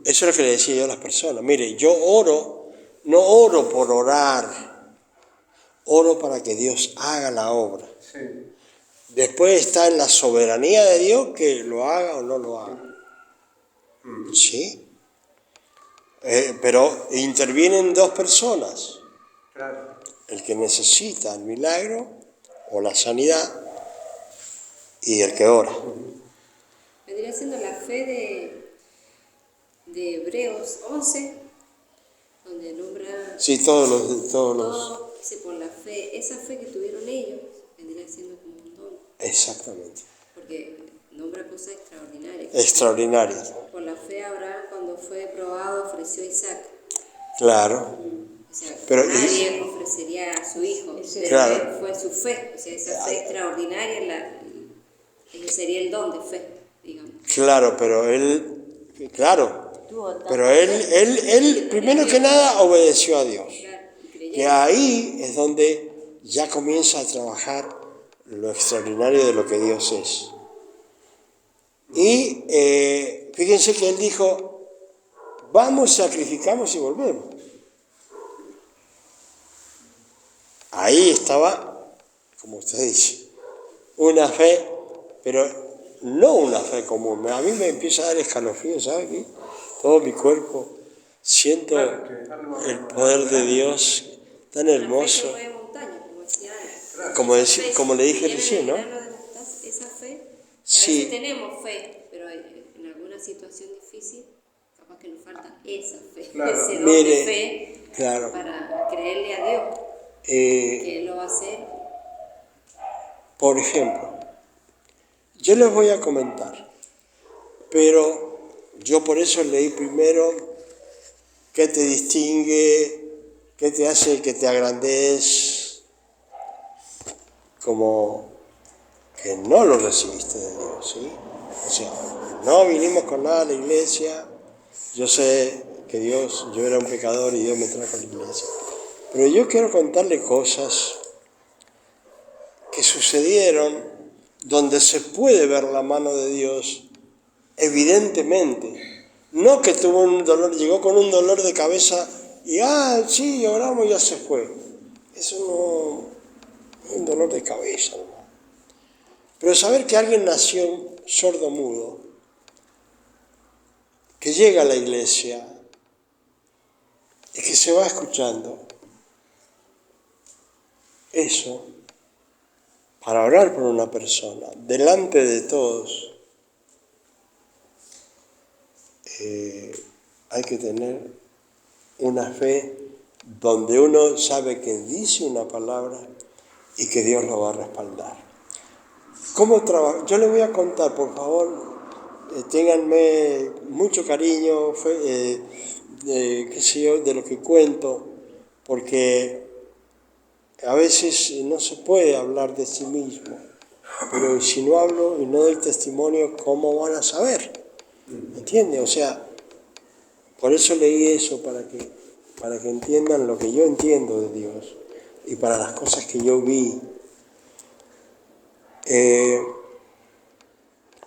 Eso es lo que le decía yo a las personas. Mire, yo oro, no oro por orar, oro para que Dios haga la obra. Sí. Después está en la soberanía de Dios que lo haga o no lo haga. ¿Sí? Pero intervienen dos personas. Claro. El que necesita el milagro o la sanidad y el que ora. Vendría siendo la fe de Hebreos 11, donde nombra Sí, todos los... todo, dice por la fe, esa fe que tuvieron ellos, vendría siendo como un don, Exactamente. porque nombra cosas extraordinarias. Extraordinarias. Por la fe Abraham, cuando fue probado, ofreció a Isaac. Claro. O sea, Pero nadie ofrecería a su hijo. Claro. Fue su fe, o sea, esa fe extraordinaria, ese sería el don de fe, digamos. Claro, pero él primero que nada obedeció a Dios. Claro, Que ahí es donde ya comienza a trabajar lo extraordinario de lo que Dios es. Y fíjense que él dijo, vamos, sacrificamos y volvemos. Ahí estaba, como usted dice, una fe, pero no una fe común. A mí me empieza a dar escalofrío, ¿sabe qué? Todo mi cuerpo, siento el poder de Dios tan hermoso. La fe que mueve montañas, como decía antes. Como le dije recién, ¿no? Esa fe, Sí. a veces tenemos fe, pero en alguna situación difícil, capaz que nos falta esa fe, Claro. ese don Mire, de fe claro. para creerle a Dios, que Él lo va a hacer. Por ejemplo, yo les voy a comentar, pero yo por eso leí primero qué te distingue, qué te hace que te agrandes, como que no lo recibiste de Dios, ¿sí? O sea, no vinimos con nada a la iglesia, yo sé que yo era un pecador y Dios me trajo a la iglesia, pero yo quiero contarle cosas que sucedieron donde se puede ver la mano de Dios evidentemente. No que tuvo un dolor, llegó con un dolor de cabeza y sí, oramos y ya se fue. Eso no es un dolor de cabeza, ¿no? Pero saber que alguien nació sordo mudo que llega a la iglesia y que se va escuchando. Eso, para orar por una persona, delante de todos, hay que tener una fe donde uno sabe que dice una palabra y que Dios lo va a respaldar. ¿Cómo trabajo? Yo les voy a contar, por favor, ténganme mucho cariño, qué sé yo, de lo que cuento, porque a veces no se puede hablar de sí mismo, pero si no hablo y no doy testimonio, ¿cómo van a saber? ¿Entiende? O sea, por eso leí eso, para que entiendan lo que yo entiendo de Dios y para las cosas que yo vi.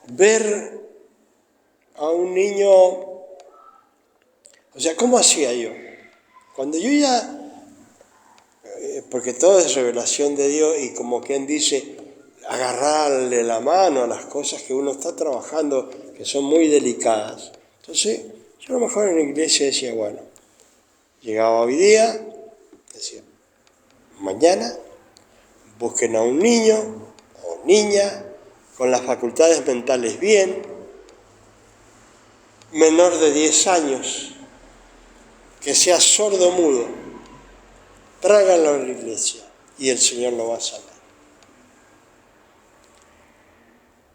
Ver a un niño, o sea, ¿cómo hacía yo? Cuando yo ya, porque todo es revelación de Dios y como quien dice, agarrarle la mano a las cosas que uno está trabajando, que son muy delicadas. Entonces, yo a lo mejor en la iglesia decía, bueno, llegaba hoy día, decía, mañana busquen a un niño o niña con las facultades mentales bien, menor de 10 años, que sea sordo-mudo, tráiganlo a la iglesia y el Señor lo va a sanar.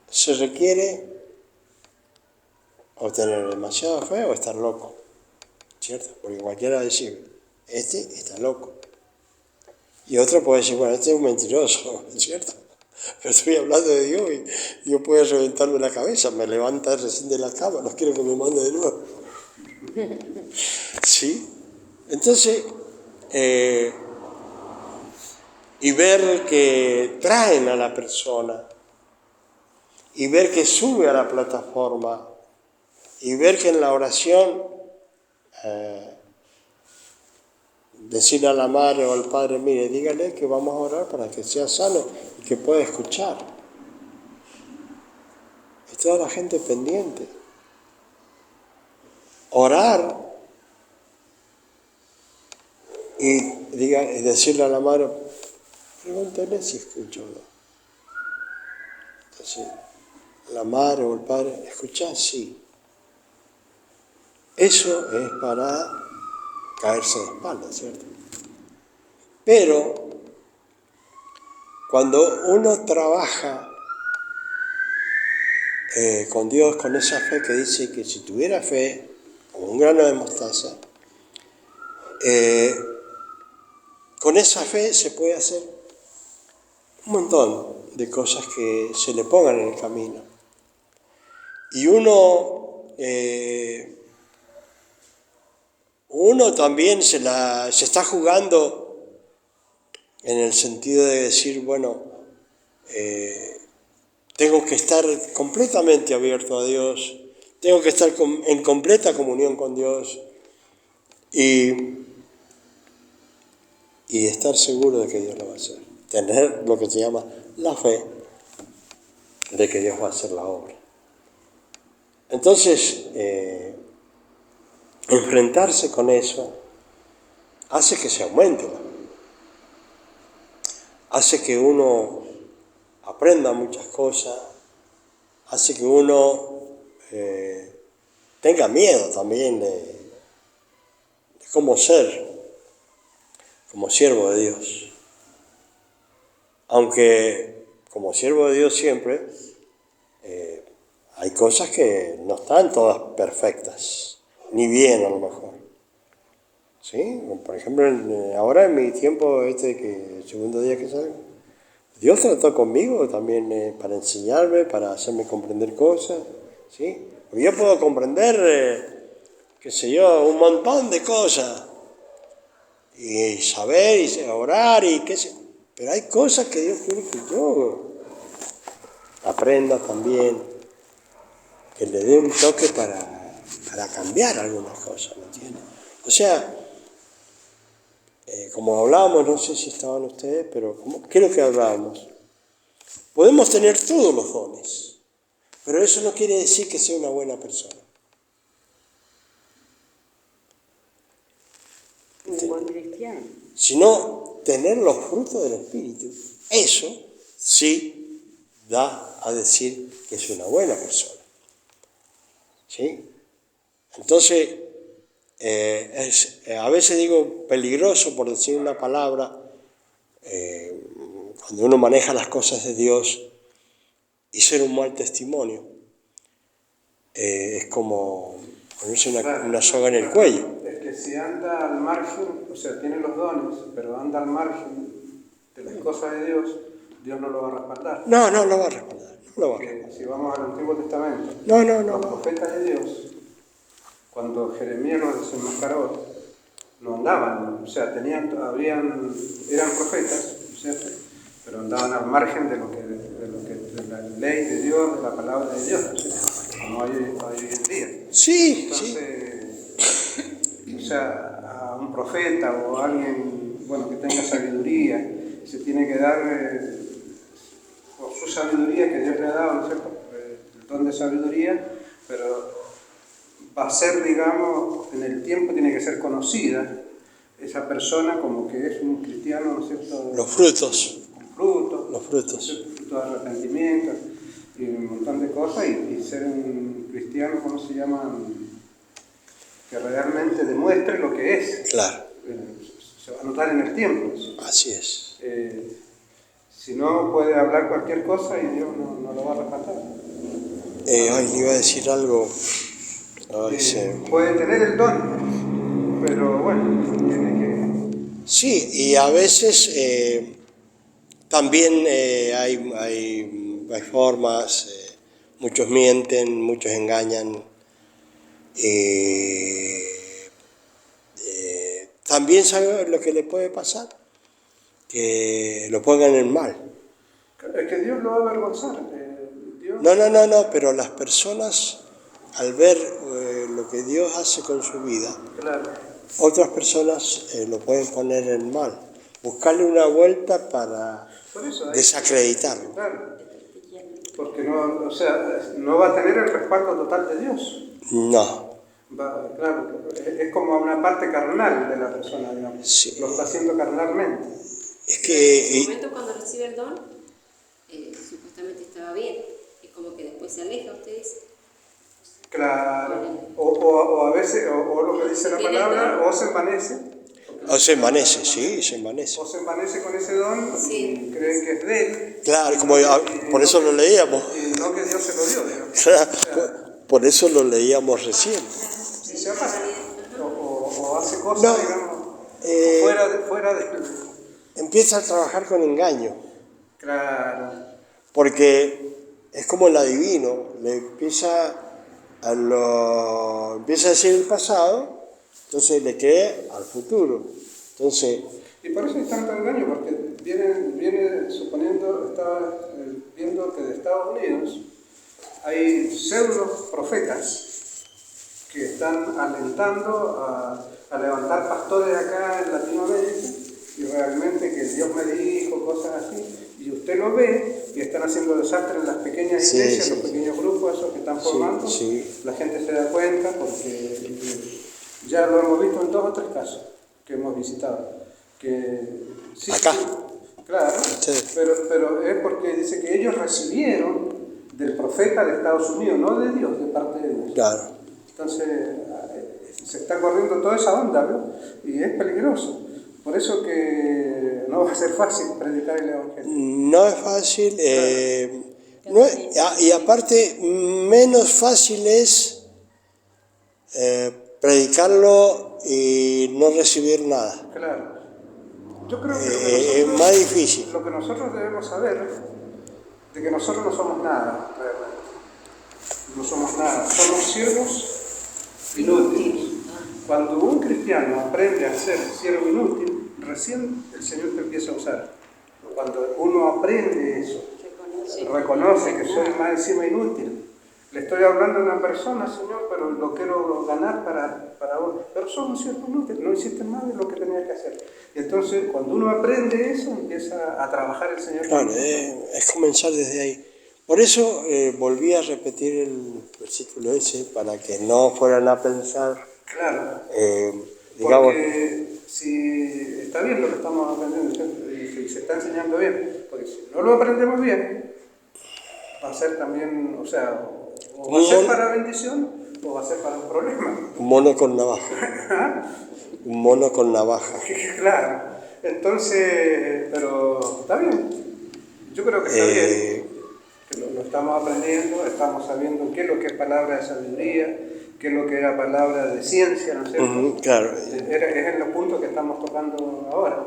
Se requiere o tener demasiada fe o estar loco, ¿cierto? Porque cualquiera va a decir, este está loco. Y otro puede decir, bueno, este es un mentiroso, ¿cierto? Pero estoy hablando de Dios y Dios puede reventarme la cabeza, me levanta recién de la cama, no quiero que me mande de nuevo. ¿Sí? Entonces, y ver que traen a la persona, y ver que sube a la plataforma, y ver que en la oración, decirle a la madre o al padre, mire, dígale que vamos a orar para que sea sano y que pueda escuchar. Y toda la gente pendiente. Orar y decirle a la madre, pregúntale si escucho o no. Entonces, la madre o el padre, ¿escuchás? Sí. Eso es para caerse de espaldas, ¿cierto? Pero cuando uno trabaja con Dios, con esa fe que dice que si tuviera fe, como un grano de mostaza, con esa fe se puede hacer un montón de cosas que se le pongan en el camino. Y uno también se está jugando en el sentido de decir, bueno, tengo que estar completamente abierto a Dios, tengo que estar en completa comunión con Dios y estar seguro de que Dios lo va a hacer. Tener lo que se llama la fe de que Dios va a hacer la obra. Entonces, enfrentarse con eso hace que se aumente la fe. Hace que uno aprenda muchas cosas, hace que uno tenga miedo también de cómo ser como siervo de Dios. Aunque como siervo de Dios siempre hay cosas que no están todas perfectas, ni bien a lo mejor. ¿Sí? Por ejemplo, ahora en mi tiempo el segundo día que salgo, Dios trató conmigo también para enseñarme, para hacerme comprender cosas, ¿sí? Porque yo puedo comprender, qué sé yo, un montón de cosas, y saber, y orar, y qué sé, pero hay cosas que Dios quiere que yo aprenda también, que le dé un toque para cambiar algunas cosas, ¿me entiendes? O sea, como hablábamos, no sé si estaban ustedes, pero ¿qué es lo que hablábamos? Podemos tener todos los dones, pero eso no quiere decir que sea una buena persona. un buen cristiano. sino tener los frutos del Espíritu. Eso sí da a decir que es una buena persona. ¿Sí? Entonces, a veces digo peligroso, por decir una palabra, cuando uno maneja las cosas de Dios y ser un mal testimonio, es como ponerse una soga en el cuello. Es que si anda al margen, o sea, tiene los dones, pero anda al margen de las cosas de Dios, Dios no lo va a respaldar. No lo va a respaldar. Porque si vamos al Antiguo Testamento, los profetas de Dios, cuando Jeremías los desenmascaró, no andaban, o sea, eran profetas, ¿cierto? Pero andaban al margen de la ley de Dios, de la palabra de Dios, ¿cierto? Como hay hoy en día. Sí, entonces, o sea, a un profeta o a alguien, bueno, que tenga sabiduría, se tiene que dar por su sabiduría que Dios le ha dado, ¿no es cierto? El don de sabiduría, pero va a ser, digamos, en el tiempo tiene que ser conocida esa persona como que es un cristiano, ¿no es cierto? los frutos. Los frutos de arrepentimiento y un montón de cosas, y ser un cristiano, ¿cómo se llama? Que realmente demuestre lo que es. Claro. Se va a notar en el tiempo. Así es. Si no, puede hablar cualquier cosa y Dios no lo va a respaldar. Le iba a decir algo. Puede tener el don, pero bueno, tiene que... Sí, y a veces también hay formas, muchos mienten, muchos engañan. También sabe lo que le puede pasar, que lo pongan en mal. Es que Dios lo va a avergonzar. Dios... No, pero las personas, al ver lo que Dios hace con su vida, Claro. Otras personas lo pueden poner en mal, buscarle una vuelta para desacreditarlo. Claro. Porque no, o sea, no va a tener el respaldo total de Dios. No. Claro, es como una parte carnal de la persona, digamos. Sí. Lo está haciendo carnalmente. Es que... En ese momento cuando recibe el don, supuestamente estaba bien. Es como que después se aleja, usted dice. Claro. O a veces, o lo que dice la palabra, o se envanece. O se envanece, sí, se envanece. O se envanece con ese don y creen que es de él. Claro, como por eso lo leíamos. Y no que Dios se lo dio, digamos. Claro, por eso lo leíamos recién. Y se pasa. O hace cosas, digamos, fuera de... Empieza a trabajar con engaño. Claro. Porque es como el adivino, le empieza a decir el pasado, entonces le cree al futuro. Entonces, y por eso hay tanto engaño, porque viene suponiendo, estaba viendo que de Estados Unidos hay pseudo profetas que están alentando a levantar pastores acá en Latinoamérica, y realmente que Dios me dijo, cosas así, y usted lo ve, y están haciendo desastres en las pequeñas iglesias, los pequeños grupos esos que están formando. La gente se da cuenta porque ya lo hemos visto en 2 o 3 casos que hemos visitado. Acá. Claro, pero es porque dice que ellos recibieron del profeta de Estados Unidos, no de Dios, de parte de Dios. claro. Entonces se está corriendo toda esa onda, ¿no? Y es peligroso. Por eso que no va a ser fácil predicar el Evangelio. No es fácil, y aparte menos fácil es predicarlo y no recibir nada. Claro. Yo creo que es más difícil. Lo que nosotros debemos saber es de que nosotros no somos nada, realmente. No somos nada, somos siervos inútiles. Cuando un cristiano aprende a ser siervo inútil, recién el Señor te empieza a usar. Cuando uno aprende eso, reconoce que soy más encima inútil. Le estoy hablando a una persona, Señor, pero lo quiero ganar para vos. Pero sos un siervo inútil, no hiciste más de lo que tenías que hacer. Y entonces, cuando uno aprende eso, empieza a trabajar el Señor. Claro, es comenzar desde ahí. Por eso volví a repetir el versículo ese, para que no fueran a pensar, Claro, digamos... porque si está bien lo que estamos aprendiendo, y si se está enseñando bien, porque si no lo aprendemos bien, va a ser también, o sea, o va a ser para bendición o va a ser para un problema. Un mono con navaja. Un mono con navaja. Claro, entonces, pero está bien, yo creo que está bien, que lo estamos aprendiendo, estamos sabiendo qué es lo que es palabra de sabiduría, qué es lo que era palabra de ciencia, ¿no es cierto? Claro. Es en los puntos que estamos tocando ahora,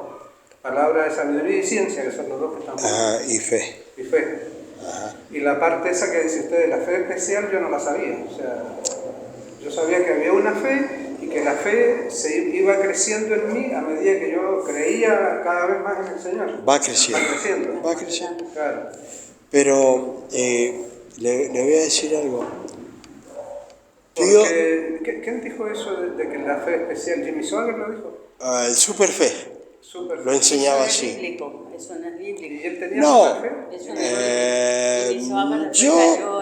palabra de sabiduría y ciencia, que son los dos que estamos Y fe. y fe. Y la parte esa que dice usted de la fe especial, yo no la sabía, o sea, yo sabía que había una fe y que la fe se iba creciendo en mí a medida que yo creía cada vez más en el Señor. Va creciendo. Va creciendo. Va creciendo. Claro. Pero le voy a decir algo. Porque, ¿quién dijo eso de que la fe especial? ¿Jimmy Swaggart lo dijo? El super fe. Súper. Lo enseñaba Eso así. es bíblico, eso no es bíblico. ¿Y él tenía No. super fe? Eso no es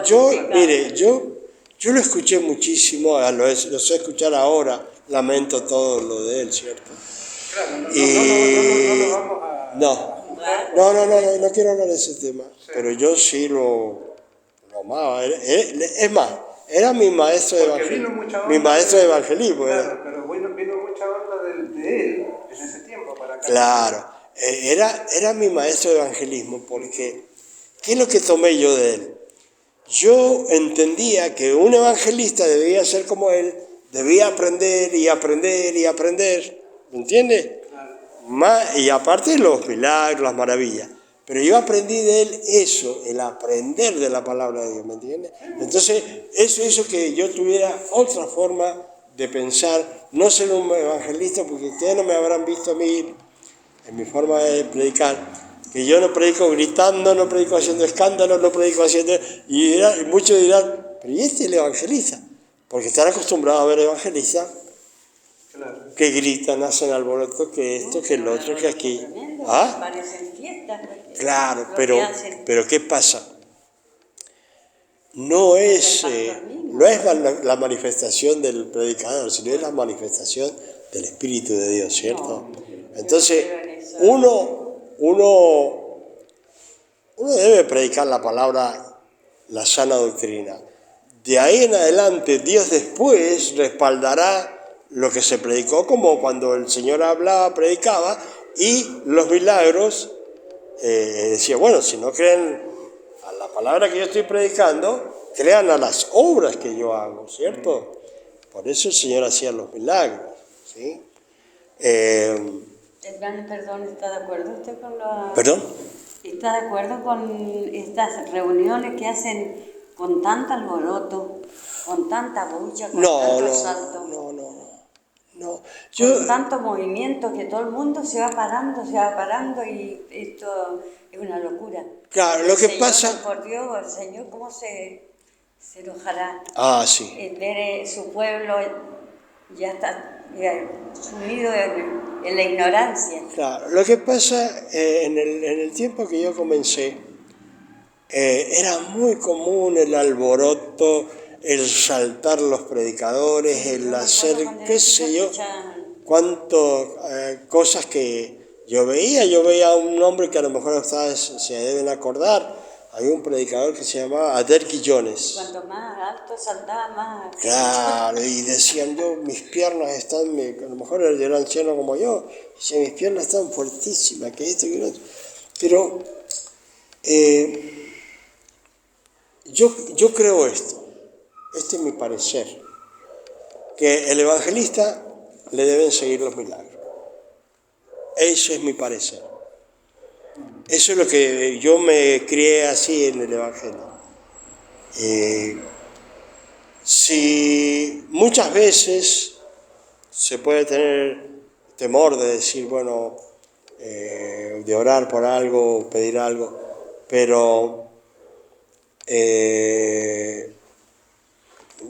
bíblico. Mire, yo lo escuché muchísimo, lo sé escuchar ahora, lamento todo lo de él, ¿cierto? Claro, no lo vamos a... No quiero hablar de ese tema, sí. Pero yo sí lo amaba. Es más, era mi maestro de evangelismo. Mi maestro de evangelismo. Claro, pero vino mucha onda de él en ese tiempo para acá. Claro, era mi maestro de evangelismo, porque ¿qué es lo que tomé yo de él? Yo entendía que un evangelista debía ser como él, debía aprender y aprender y aprender, ¿me entiendes? Y aparte los milagros, las maravillas. Pero yo aprendí de él eso, el aprender de la palabra de Dios, ¿me entiendes? Entonces, eso hizo que yo tuviera otra forma de pensar, no ser un evangelista, porque ustedes no me habrán visto a mí, en mi forma de predicar, que yo no predico gritando, no predico haciendo escándalos, no predico haciendo... Y muchos dirán, pero ¿y este es el evangelista? Porque están acostumbrados a ver evangelistas que gritan, hacen alboroto, que esto, que el otro, que aquí. Parecen fiestas. Claro, pero ¿qué pasa? No es la manifestación del predicador, sino es la manifestación del Espíritu de Dios, ¿cierto? Entonces, uno debe predicar la palabra, la sana doctrina. De ahí en adelante, Dios después respaldará lo que se predicó, como cuando el Señor hablaba, predicaba, y los milagros, decía, bueno, si no creen a la palabra que yo estoy predicando, crean a las obras que yo hago, ¿cierto? Por eso el Señor hacía los milagros, ¿sí? Perdón, ¿está de acuerdo usted con la... ¿Perdón? ¿Está de acuerdo con estas reuniones que hacen con tanto alboroto, con tanta bulla, con tanto salto? No. Con tanto movimiento que todo el mundo se va parando y esto es una locura. Claro, lo que pasa... Por Dios, el Señor, ¿cómo se enojará? Sí. Ver su pueblo ya está sumido en la ignorancia. Claro, lo que pasa, en el tiempo que yo comencé, era muy común el alboroto, el saltar los predicadores, el hacer, qué sé yo, cosas que yo veía a un hombre que a lo mejor ustedes se deben acordar. Hay un predicador que se llamaba Aderky Jones. Cuanto más alto saltaba, más... Claro, y decían mis piernas están, a lo mejor era anciano como yo, decían, mis piernas están fuertísimas, que esto, que lo otro. Pero yo creo esto, este es mi parecer, que el evangelista le deben seguir los milagros. Eso es mi parecer. Eso es lo que yo me crié así en el Evangelio. Si muchas veces se puede tener temor de decir, bueno, de orar por algo, pedir algo, pero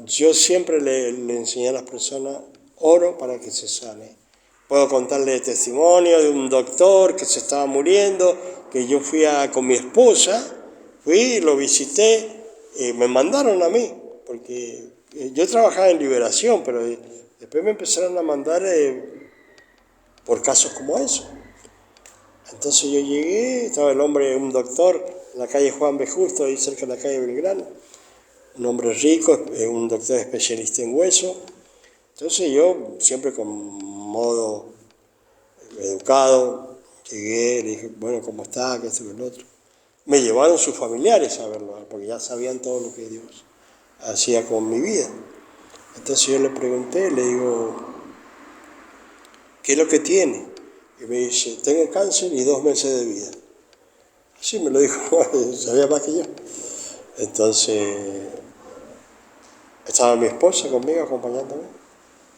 yo siempre le enseñé a las personas, oro para que se sane. Puedo contarle testimonio de un doctor que se estaba muriendo, que yo fui con mi esposa, lo visité, me mandaron a mí, porque yo trabajaba en liberación, pero después me empezaron a mandar por casos como eso. Entonces yo llegué, estaba el hombre, un doctor, en la calle Juan B. Justo, ahí cerca de la calle Belgrano, un hombre rico, un doctor especialista en hueso. Entonces yo, siempre con modo educado, llegué, le dije, bueno, ¿cómo está? ¿Qué esto y lo otro? Me llevaron sus familiares a verlo, porque ya sabían todo lo que Dios hacía con mi vida. Entonces yo le pregunté, le digo, ¿qué es lo que tiene? Y me dice, tengo cáncer y 2 meses de vida. Así me lo dijo, sabía más que yo. Entonces, estaba mi esposa conmigo acompañándome.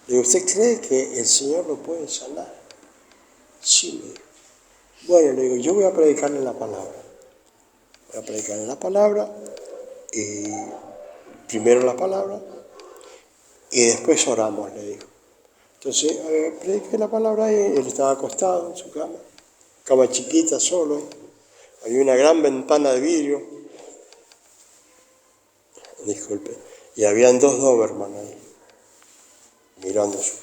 Le digo, ¿usted cree que el Señor lo puede sanar? Sí, me dijo. Bueno, le digo, yo voy a predicarle la palabra. Voy a predicarle la palabra, y primero la palabra, y después oramos, le digo. Entonces, prediqué la palabra y él estaba acostado en su cama chiquita, solo. Había una gran ventana de vidrio, disculpe, y habían 2 Doberman ahí, mirando su.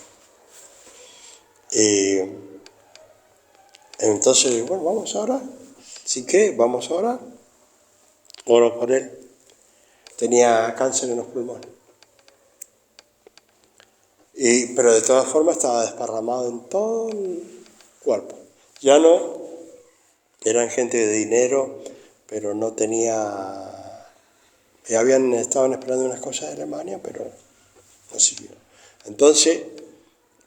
Entonces, le digo, bueno, vamos a orar. Así que, vamos a orar. Oro por él. Tenía cáncer en los pulmones. Pero de todas formas estaba desparramado en todo el cuerpo. Ya no, eran gente de dinero, pero no tenía, estaban esperando unas cosas de Alemania, pero no sirvió. Entonces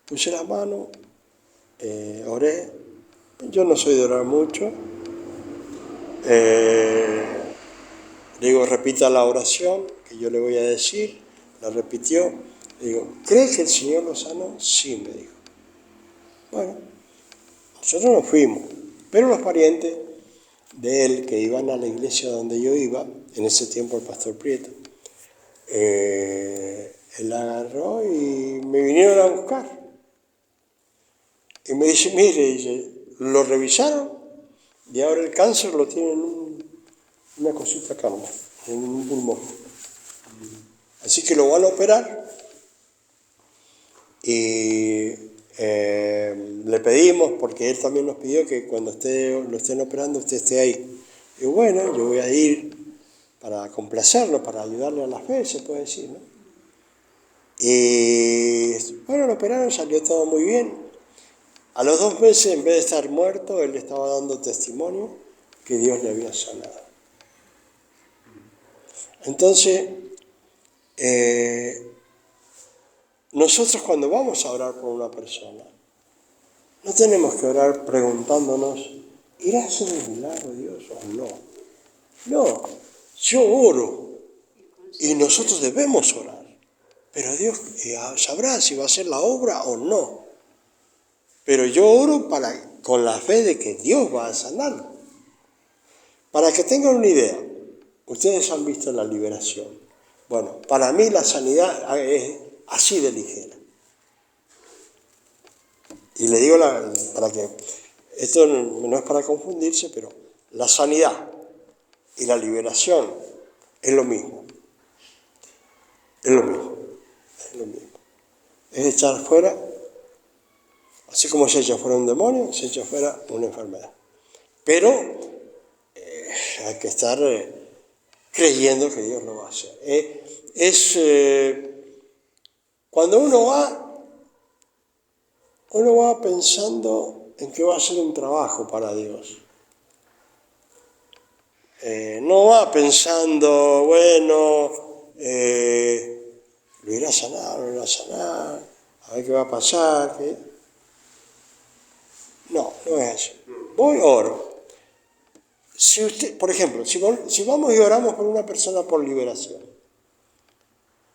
puse las manos, oré. Yo no soy de orar mucho. Le digo, repita la oración que yo le voy a decir. La repitió. Le digo, ¿crees que el Señor lo sanó? Sí, me dijo. Bueno, nosotros nos fuimos, pero los parientes de él que iban a la iglesia donde yo iba, en ese tiempo el pastor Prieto, él agarró y me vinieron a buscar. Y me dice, mire, dice, lo revisaron y ahora el cáncer lo tiene en una cosita acá, en un pulmón. Así que lo van a operar. Y le pedimos, porque él también nos pidió que cuando lo estén operando usted esté ahí. Y bueno, yo voy a ir para complacerlo, para ayudarle a la fe, se puede decir, ¿no? Y bueno, lo operaron, salió todo muy bien. A los 2 meses, en vez de estar muerto, él estaba dando testimonio que Dios le había sanado. Entonces, nosotros cuando vamos a orar por una persona, no tenemos que orar preguntándonos, ¿irá a hacer el milagro Dios o no? No, yo oro y nosotros debemos orar, pero Dios sabrá si va a hacer la obra o no. Pero yo oro con la fe de que Dios va a sanarlo. Para que tengan una idea, ustedes han visto la liberación. Bueno, para mí la sanidad es así de ligera. Y le digo, para que esto no es para confundirse, pero la sanidad y la liberación es lo mismo. Es lo mismo. Es lo mismo. Es echar fuera, así como se echa fuera un demonio, se echa fuera una enfermedad. Pero hay que estar creyendo que Dios lo va a hacer. Cuando uno va pensando en que va a ser un trabajo para Dios. No va pensando, bueno, lo irá a sanar, no lo irá a sanar, a ver qué va a pasar. No, no es así. Voy, oro. Si usted, por ejemplo, si vamos y oramos por una persona por liberación,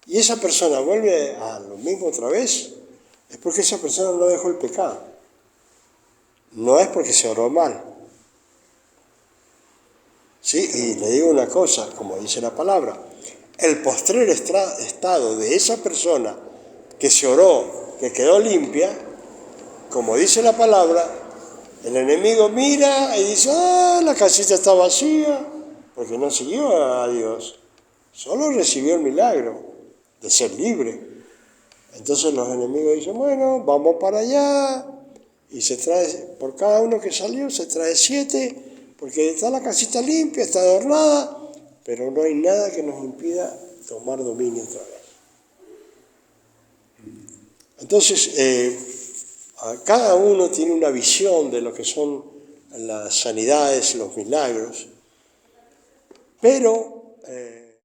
y esa persona vuelve a lo mismo otra vez, es porque esa persona no dejó el pecado. No es porque se oró mal. Sí, y le digo una cosa, como dice la palabra, el postrer estado de esa persona que se oró, que quedó limpia, como dice la palabra, el enemigo mira y dice, la casita está vacía, porque no siguió a Dios, solo recibió el milagro de ser libre. Entonces los enemigos dicen, bueno, vamos para allá, Y se trae, por cada uno que salió, se trae 7, porque está la casita limpia, está adornada, pero no hay nada que nos impida tomar dominio otra vez. Entonces, cada uno tiene una visión de lo que son las sanidades, los milagros, pero